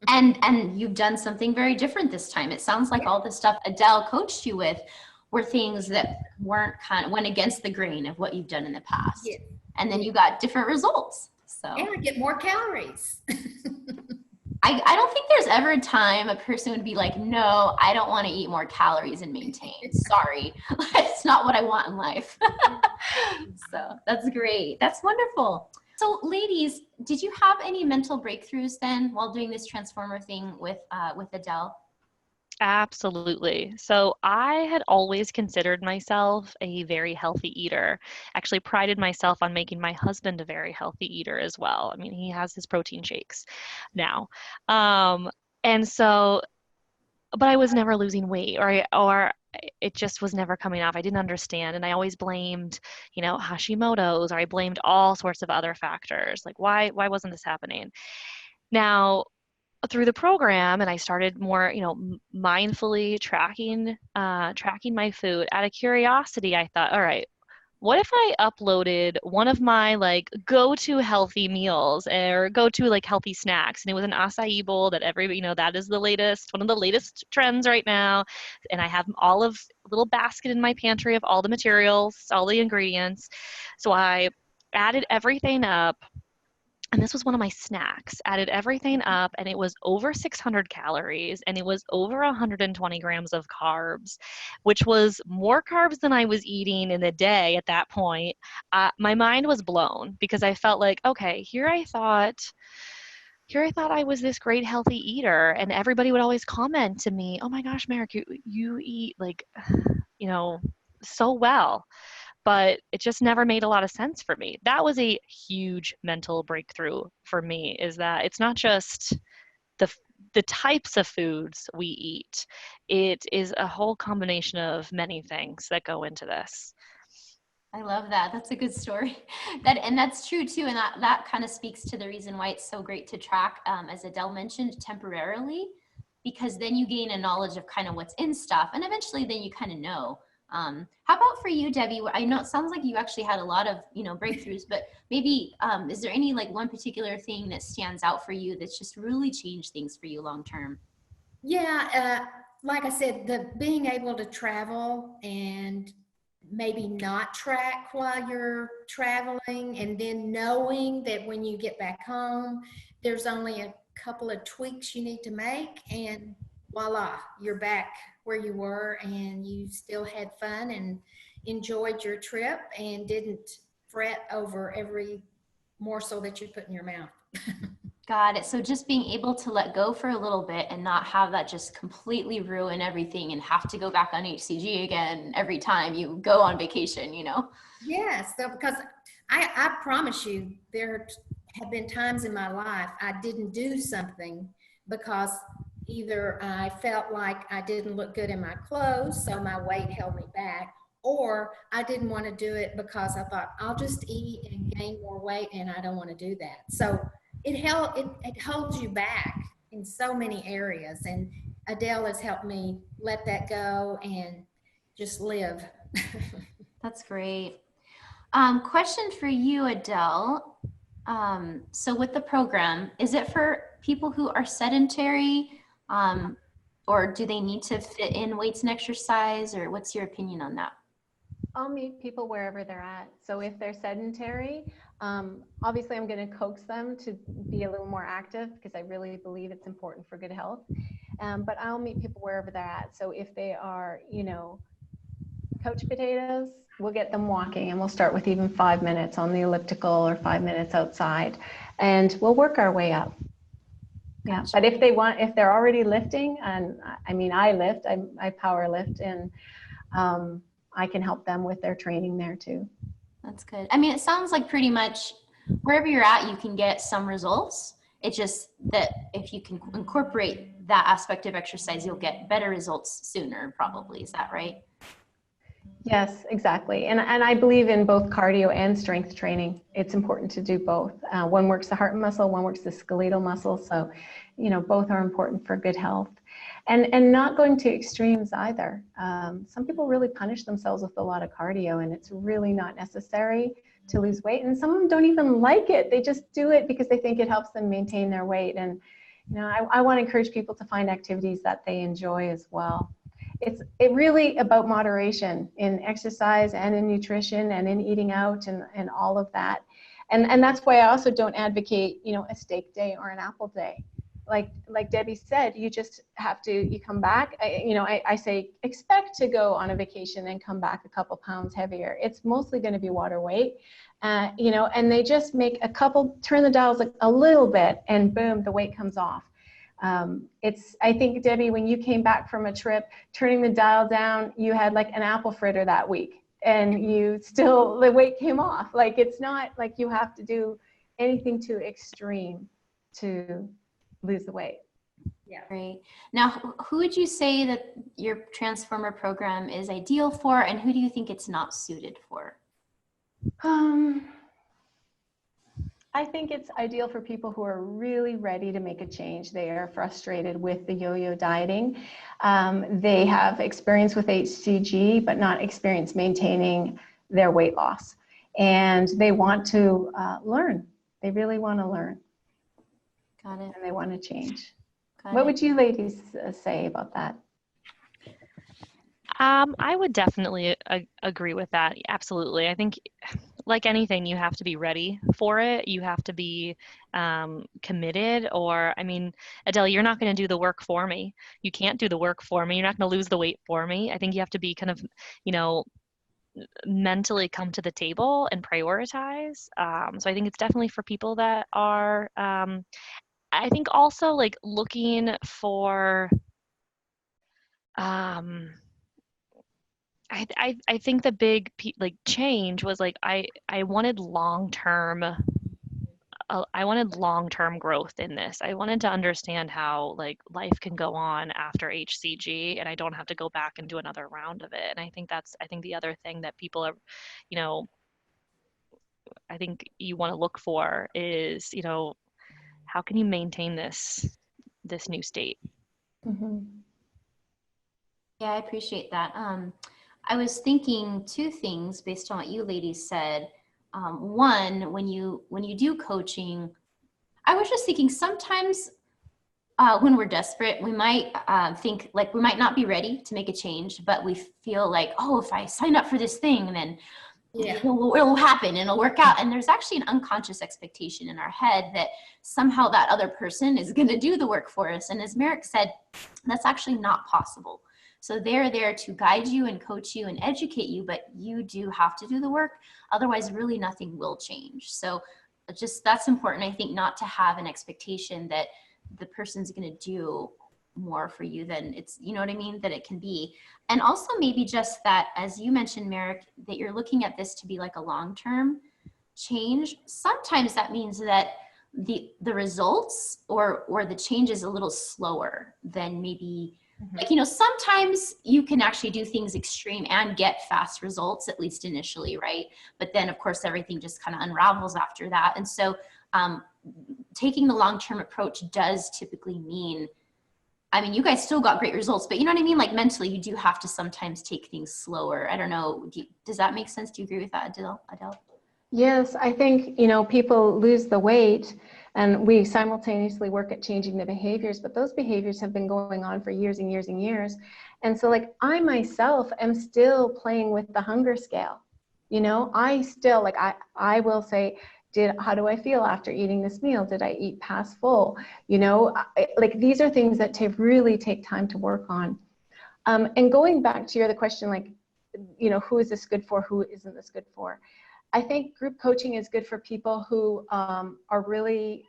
and you've done something very different this time. It sounds like all the stuff Adele coached you with were things that went against the grain of what you've done in the past. Yeah. And then you got different results. So and I get more calories. I don't think there's ever a time a person would be like, no, I don't want to eat more calories and maintain. Sorry. It's not what I want in life. So that's great. That's wonderful. So ladies, did you have any mental breakthroughs then while doing this transformer thing with Adele? Absolutely. So I had always considered myself a very healthy eater. Actually prided myself on making my husband a very healthy eater as well. I mean, he has his protein shakes now. And so, but I was never losing weight or it just was never coming off. I didn't understand. And I always blamed, Hashimoto's, or I blamed all sorts of other factors. Like why wasn't this happening? Now, through the program, and I started more, mindfully tracking my food. Out of curiosity, I thought, all right, what if I uploaded one of my go-to healthy meals or go-to healthy snacks, and it was an acai bowl that that is one of the latest trends right now, and I have little basket in my pantry of all the materials, all the ingredients. So I added everything up. And this was one of my snacks, added everything up, and it was over 600 calories, and it was over 120 grams of carbs, which was more carbs than I was eating in the day at that point. My mind was blown because I felt like, okay, here I thought I was this great healthy eater, and everybody would always comment to me, oh my gosh, Merrick, you eat so well. But it just never made a lot of sense for me. That was a huge mental breakthrough for me, is that it's not just the types of foods we eat. It is a whole combination of many things that go into this. I love that. That's a good story. And that's true too. And that kind of speaks to the reason why it's so great to track, as Adele mentioned, temporarily, because then you gain a knowledge of kind of what's in stuff. And eventually then you kind of know. How about for you, Debbie? I know it sounds like you actually had a lot of, breakthroughs, but maybe, is there any one particular thing that stands out for you that's just really changed things for you long-term? Yeah. Like I said, the being able to travel and maybe not track while you're traveling, and then knowing that when you get back home, there's only a couple of tweaks you need to make, and voila, you're back where you were, and you still had fun and enjoyed your trip and didn't fret over every morsel that you put in your mouth. Got it. So just being able to let go for a little bit and not have that just completely ruin everything and have to go back on hCG again every time you go on vacation, Yes, so because I promise you, there have been times in my life I didn't do something because either I felt like I didn't look good in my clothes, so my weight held me back, or I didn't want to do it because I thought I'll just eat and gain more weight, and I don't want to do that. So it holds you back in so many areas, and Adele has helped me let that go and just live. That's great. Question for you, Adele. So with the program, is it for people who are sedentary, or do they need to fit in weights and exercise, or what's your opinion on that? I'll meet people wherever they're at. So if they're sedentary, obviously I'm going to coax them to be a little more active because I really believe it's important for good health. But I'll meet people wherever they're at. So if they are, you know, couch potatoes, we'll get them walking, and we'll start with even 5 minutes on the elliptical or 5 minutes outside, and we'll work our way up. Yeah, but if they're already lifting, and I mean, I lift, I power lift, and I can help them with their training there too. That's good. I mean, it sounds like pretty much wherever you're at, you can get some results. It's just that if you can incorporate that aspect of exercise, you'll get better results sooner, probably. Is that right? Yes, exactly. And I believe in both cardio and strength training. It's important to do both. One works the heart muscle, one works the skeletal muscle. So, you know, both are important for good health. And not going to extremes either. Some people really punish themselves with a lot of cardio, and it's really not necessary to lose weight. And some of them don't even like it. They just do it because they think it helps them maintain their weight. And, you know, I want to encourage people to find activities that they enjoy as well. It's really about moderation in exercise and in nutrition and in eating out and all of that. And that's why I also don't advocate, you know, a steak day or an apple day. Like Debbie said, you just have to, you come back, I say, expect to go on a vacation and come back a couple pounds heavier. It's mostly going to be water weight, you know, and they just make a couple, turn the dials like a little bit, and boom, the weight comes off. I think, Debbie, when you came back from a trip, turning the dial down, you had like an apple fritter that week, and the weight came off. Like, it's not like you have to do anything too extreme to lose the weight. Yeah. Great. Now, who would you say that your Transformer program is ideal for, and who do you think it's not suited for? I think it's ideal for people who are really ready to make a change. They are frustrated with the yo-yo dieting. They have experience with hCG, but not experience maintaining their weight loss. And they want to learn. They really want to learn. Got it. And they want to change. What would you ladies say about that? I would definitely agree with that. Absolutely. I think, like anything, you have to be ready for it. You have to be committed, or, I mean, Adele, you're not going to do the work for me. You can't do the work for me. You're not going to lose the weight for me. I think you have to be kind of, you know, mentally come to the table and prioritize. So I think it's definitely for people that are, I think also like looking for, I think the big change was like I wanted long-term growth in this. I wanted to understand how like life can go on after hCG, and I don't have to go back and do another round of it. And I think the other thing that people are, you know, I think you want to look for is, you know, how can you maintain this new state? Mm-hmm. Yeah, I appreciate that. I was thinking two things based on what you ladies said. One, when you do coaching, I was just thinking sometimes when we're desperate, we might think like we might not be ready to make a change, but we feel like, oh, if I sign up for this thing, then it'll happen and it'll work out. And there's actually an unconscious expectation in our head that somehow that other person is going to do the work for us. And as Merrick said, that's actually not possible. So they're there to guide you and coach you and educate you, but you do have to do the work. Otherwise, really nothing will change. So just that's important, I think, not to have an expectation that the person's going to do more for you than it's, you know what I mean, that it can be. And also maybe just that, as you mentioned, Merrick, that you're looking at this to be like a long-term change. Sometimes that means that the results or the change is a little slower than maybe, like, sometimes you can actually do things extreme and get fast results, at least initially, right? But then of course everything just kind of unravels after that. And so taking the long-term approach does typically mean, I mean, you guys still got great results, but you know what I mean? Like mentally, you do have to sometimes take things slower. I don't know. Does that make sense? Do you agree with that, Adele? Yes, I think, people lose the weight and we simultaneously work at changing the behaviors, but those behaviors have been going on for years and years and years. And so like I myself am still playing with the hunger scale. I still I will say, how do I feel after eating this meal? Did I eat past full? These are things that really take time to work on. And going back to the question, who is this good for? Who isn't this good for? I think group coaching is good for people who are really,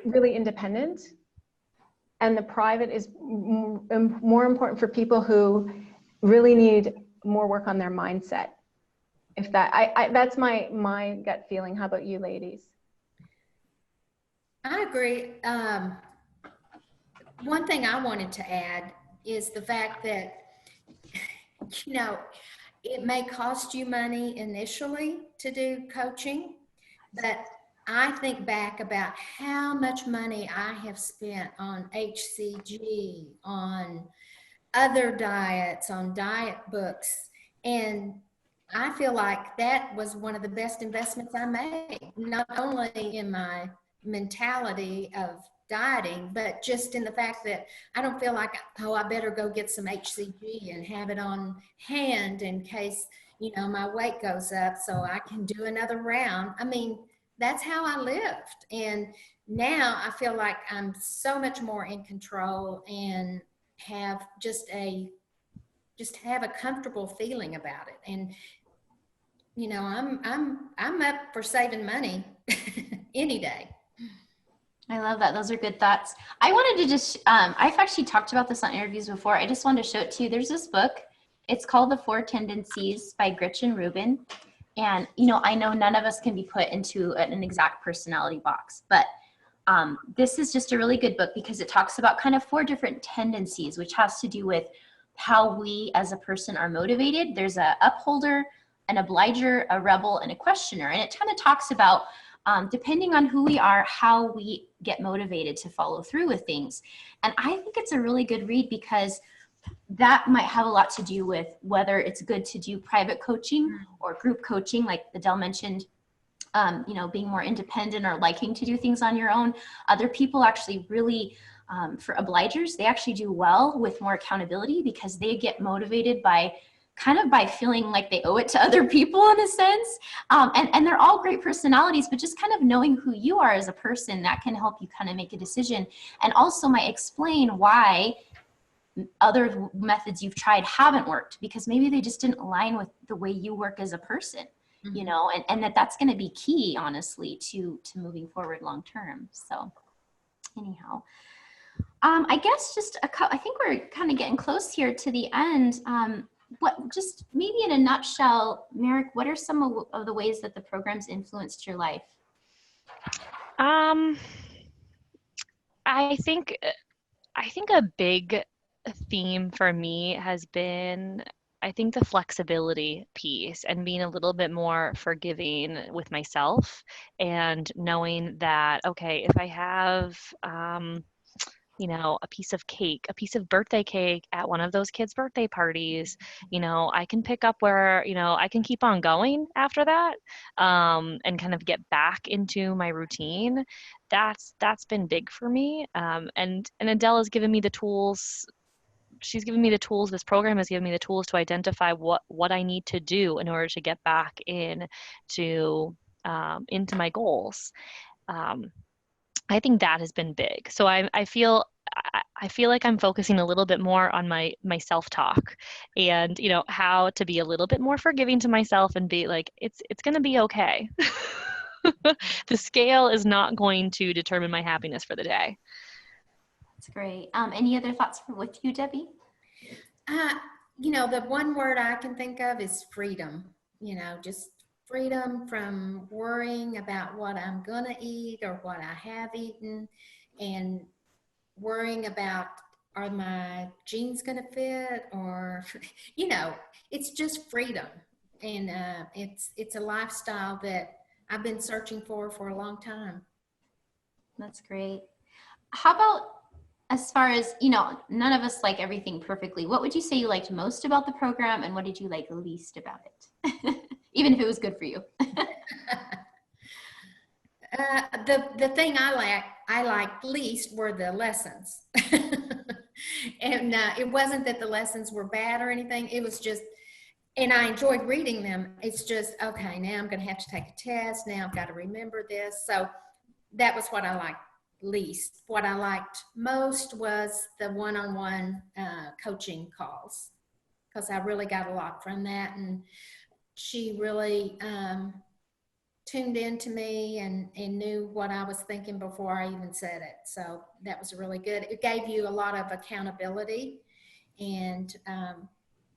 really independent. And the private is more important for people who really need more work on their mindset. If that's my gut feeling. How about you, ladies? I agree. One thing I wanted to add is the fact that, it may cost you money initially to do coaching, but I think back about how much money I have spent on hCG, on other diets, on diet books, and I feel like that was one of the best investments I made, not only in my mentality of dieting, but just in the fact that I don't feel like, I better go get some hCG and have it on hand in case, my weight goes up so I can do another round. I mean, that's how I lived. And now I feel like I'm so much more in control and have just have a comfortable feeling about it. And I'm up for saving money any day. I love that. Those are good thoughts. I wanted to just, I've actually talked about this on interviews before. I just wanted to show it to you. There's this book. It's called The Four Tendencies by Gretchen Rubin. And, I know none of us can be put into an exact personality box, but this is just a really good book because it talks about kind of 4 different tendencies, which has to do with how we as a person are motivated. There's a upholder, an obliger, a rebel, and a questioner. And it kind of talks about depending on who we are, how we get motivated to follow through with things. And I think it's a really good read because that might have a lot to do with whether it's good to do private coaching or group coaching, like Adele mentioned, being more independent or liking to do things on your own. Other people actually really, for obligers, they actually do well with more accountability because they get motivated by feeling like they owe it to other people in a sense. And they're all great personalities, but just kind of knowing who you are as a person, that can help you kind of make a decision. And also might explain why other methods you've tried haven't worked, because maybe they just didn't align with the way you work as a person, and that's going to be key, honestly, to moving forward long-term. So anyhow, I guess I think we're kind of getting close here to the end. Just maybe in a nutshell, Merrick, what are some of the ways that the program's influenced your life? I think a big theme for me has been, I think, the flexibility piece and being a little bit more forgiving with myself and knowing that, okay, if I have, a piece of cake, a piece of birthday cake at one of those kids' birthday parties, I can pick up where, I can keep on going after that, and kind of get back into my routine. That's been big for me. And Adele has given me the tools. She's given me the tools. This program has given me the tools to identify what I need to do in order to get back into my goals. I think that has been big. So I feel like I'm focusing a little bit more on my self-talk and, how to be a little bit more forgiving to myself and be like, it's going to be okay. The scale is not going to determine my happiness for the day. That's great. Any other thoughts with you, Debbie? The one word I can think of is freedom. Just freedom from worrying about what I'm going to eat or what I have eaten, and worrying about, are my jeans going to fit, or, it's just freedom. And it's a lifestyle that I've been searching for a long time. That's great. How about, as far as, none of us like everything perfectly. What would you say you liked most about the program, and what did you like least about it? Even if it was good for you. The thing I liked least were the lessons. And it wasn't that the lessons were bad or anything. It was just, and I enjoyed reading them. It's just, okay, now I'm going to have to take a test. Now I've got to remember this. So that was what I liked least. What I liked most was the one-on-one coaching calls, because I really got a lot from that. And she really tuned into me and knew what I was thinking before I even said it. So that was really good. It gave you a lot of accountability, and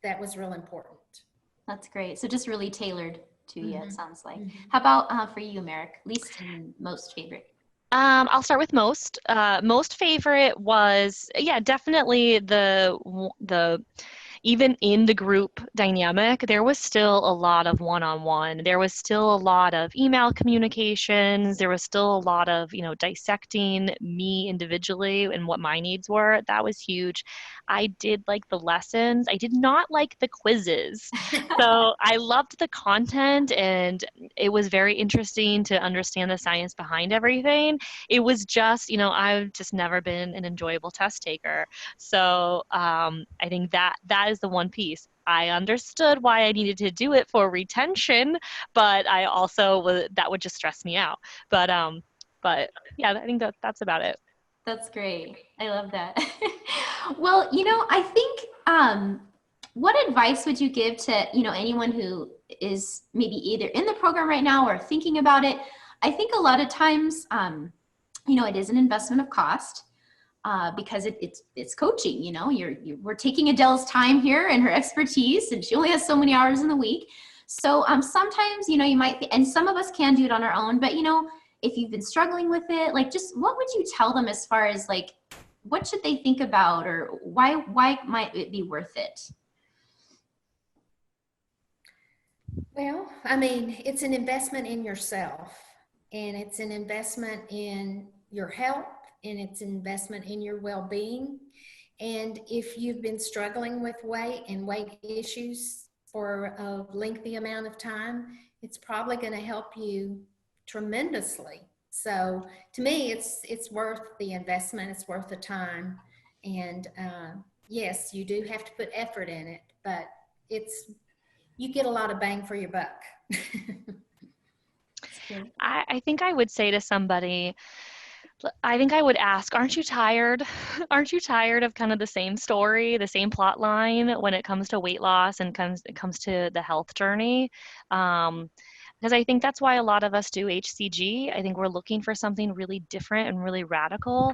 that was real important. That's great. So just really tailored to you, it sounds like. Mm-hmm. How about for you, Merrick? Least and most favorite? I'll start with most. Most favorite was, definitely the even in the group dynamic, there was still a lot of one-on-one. There was still a lot of email communications. There was still a lot of, dissecting me individually and what my needs were. That was huge. I did like the lessons. I did not like the quizzes. So I loved the content, and it was very interesting to understand the science behind everything. It was just, I've just never been an enjoyable test taker. So I think that is the one piece. I understood why I needed to do it for retention, but I also that would just stress me out. But yeah, I think that's about it. That's great. I love that. Well, I think what advice would you give to, anyone who is maybe either in the program right now or thinking about it? I think a lot of times, it is an investment of cost. Because it's coaching, we're taking Adele's time here and her expertise, and she only has so many hours in the week. So sometimes, you might, and some of us can do it on our own, but if you've been struggling with it, like, just what would you tell them as far as like, what should they think about, or why might it be worth it? Well, I mean, it's an investment in yourself, and it's an investment in your health, and it's an investment in your well-being. And if you've been struggling with weight and weight issues for a lengthy amount of time, it's probably going to help you tremendously. So to me, it's worth the investment. It's worth the time. And yes, you do have to put effort in it, but you get a lot of bang for your buck. I think I would say to somebody, I think I would ask, aren't you tired? Aren't you tired of kind of the same story, the same plot line when it comes to weight loss and it comes to the health journey? Because I think that's why a lot of us do hCG. I think we're looking for something really different and really radical.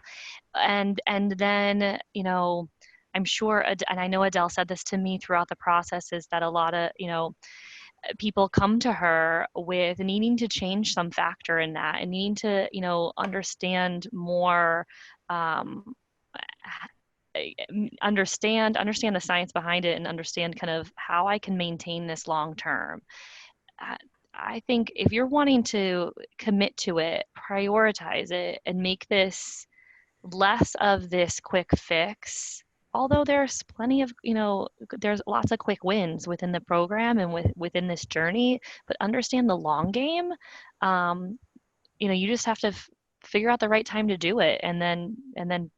And then, I'm sure, and I know Adele said this to me throughout the process, is that a lot of, people come to her with needing to change some factor in that, and needing to, understand more, understand the science behind it, and understand kind of how I can maintain this long term. I think if you're wanting to commit to it, prioritize it, and make this less of this quick fix, although there's plenty of, there's lots of quick wins within the program and within this journey, but understand the long game. You just have to figure out the right time to do it, and then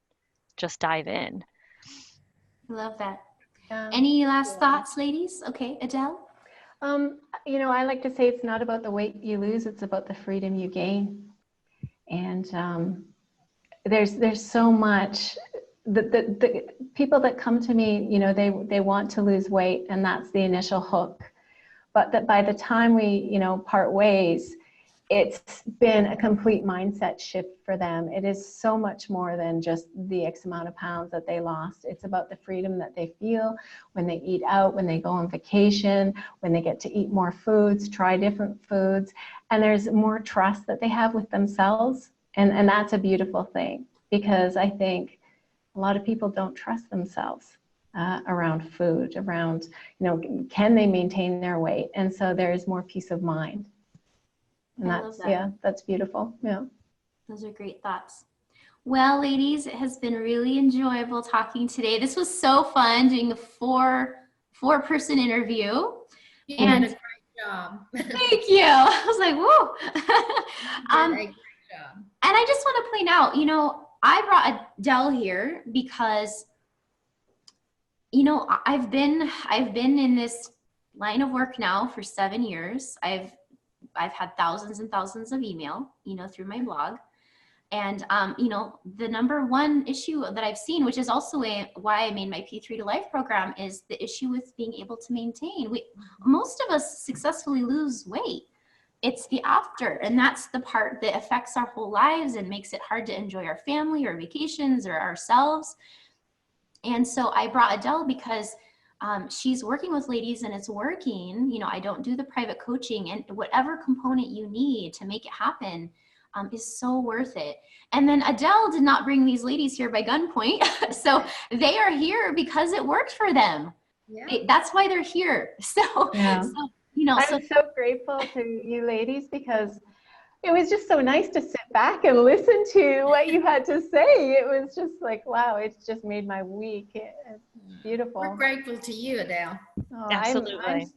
just dive in. Love that. Any last thoughts, ladies? Okay, Adele? I like to say it's not about the weight you lose, it's about the freedom you gain. And there's so much. The people that come to me, they want to lose weight, and that's the initial hook. But that by the time we, part ways, it's been a complete mindset shift for them. It is so much more than just the X amount of pounds that they lost. It's about the freedom that they feel when they eat out, when they go on vacation, when they get to eat more foods, try different foods, and there's more trust that they have with themselves. And that's a beautiful thing, because I think a lot of people don't trust themselves around food, around, can they maintain their weight? And so there's more peace of mind. And I love that. yeah, that's beautiful. Yeah. Those are great thoughts. Well, ladies, it has been really enjoyable talking today. This was so fun doing a four-person interview. You did a great job. Thank you. I was like, whoa. You did a great job. And I just want to point out, I brought Adele here because, I've been in this line of work now for 7 years. I've had thousands and thousands of email, through my blog. And, the number one issue that I've seen, which is also why I made my P3 to Life program, is the issue with being able to maintain. Most of us successfully lose weight. It's the after, and that's the part that affects our whole lives and makes it hard to enjoy our family or vacations or ourselves. And so I brought Adele because she's working with ladies and it's working. I don't do the private coaching, and whatever component you need to make it happen is so worth it. And then Adele did not bring these ladies here by gunpoint. So they are here because it worked for them. Yeah. That's why they're here. So, yeah. I'm so grateful to you ladies, because it was just so nice to sit back and listen to what you had to say. It was just like, wow, it's just made my week. It's beautiful. We're grateful to you, Adele. Oh, absolutely.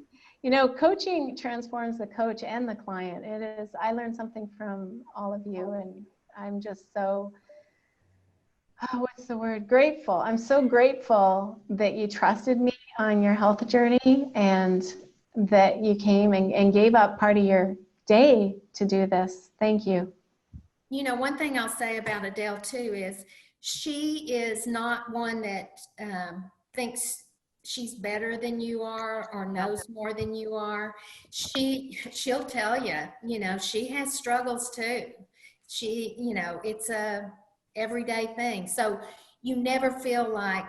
Coaching transforms the coach and the client. I learned something from all of you, and I'm just so, what's the word? Grateful. I'm so grateful that you trusted me on your health journey, and that you came and gave up part of your day to do this. Thank you. One thing I'll say about Adele too is she is not one that thinks she's better than you are or knows more than you are. She'll tell you, she has struggles too. It's a everyday thing. So you never feel like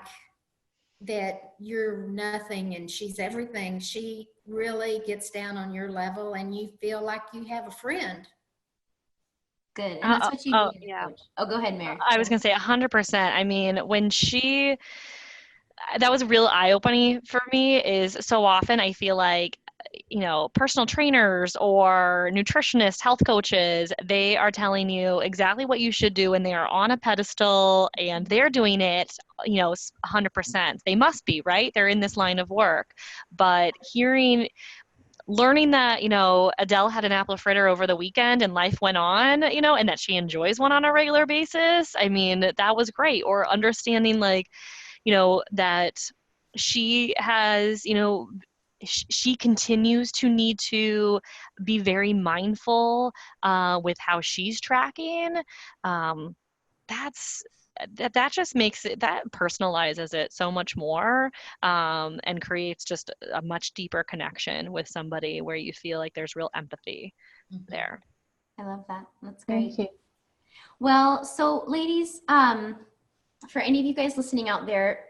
that you're nothing and she's everything. She really gets down on your level and you feel like you have a friend. Good. And that's what you need. Yeah. Oh, go ahead, Mary. I was going to say 100%. I mean, that was real eye-opening for me. Is so often I feel like, personal trainers or nutritionists, health coaches, they are telling you exactly what you should do, and they are on a pedestal and they're doing it, 100%. They must be, right? They're in this line of work. But learning that, Adele had an apple fritter over the weekend and life went on, and that she enjoys one on a regular basis. I mean, that was great. Or understanding that she has, she continues to need to be very mindful with how she's tracking. That just makes it, that personalizes it so much more, and creates just a much deeper connection with somebody where you feel like there's real empathy there. I love that. That's great. Thank you. Well, so ladies, for any of you guys listening out there,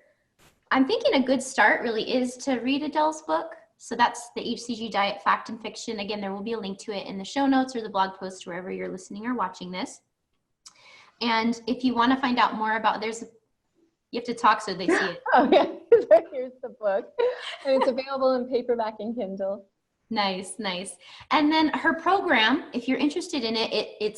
I'm thinking a good start really is to read Adele's book. So that's the hCG Diet Fact and Fiction. Again, there will be a link to it in the show notes or the blog post, wherever you're listening or watching this. And if you want to find out more about, you have to talk so they see it. Oh yeah, here's the book. And it's available in paperback and Kindle. Nice, nice. And then her program, if you're interested in it,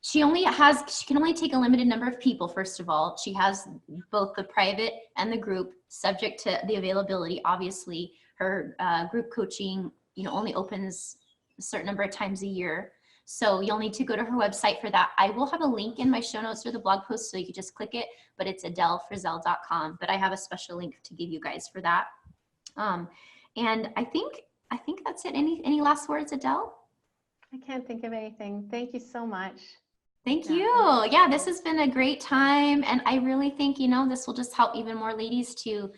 she can only take a limited number of people, first of all. She has both the private and the group, subject to the availability. Obviously, her group coaching, only opens a certain number of times a year. So you'll need to go to her website for that. I will have a link in my show notes or the blog post, so you can just click it, but it's adelefrizzell.com. But I have a special link to give you guys for that. And I think that's it. Any last words, Adele? I can't think of anything. Thank you so much. Thank you. Yeah, this has been a great time. And I really think, this will just help even more ladies to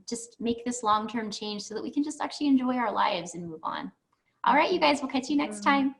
just make this long-term change so that we can just actually enjoy our lives and move on. All right, you guys, we'll catch you next time.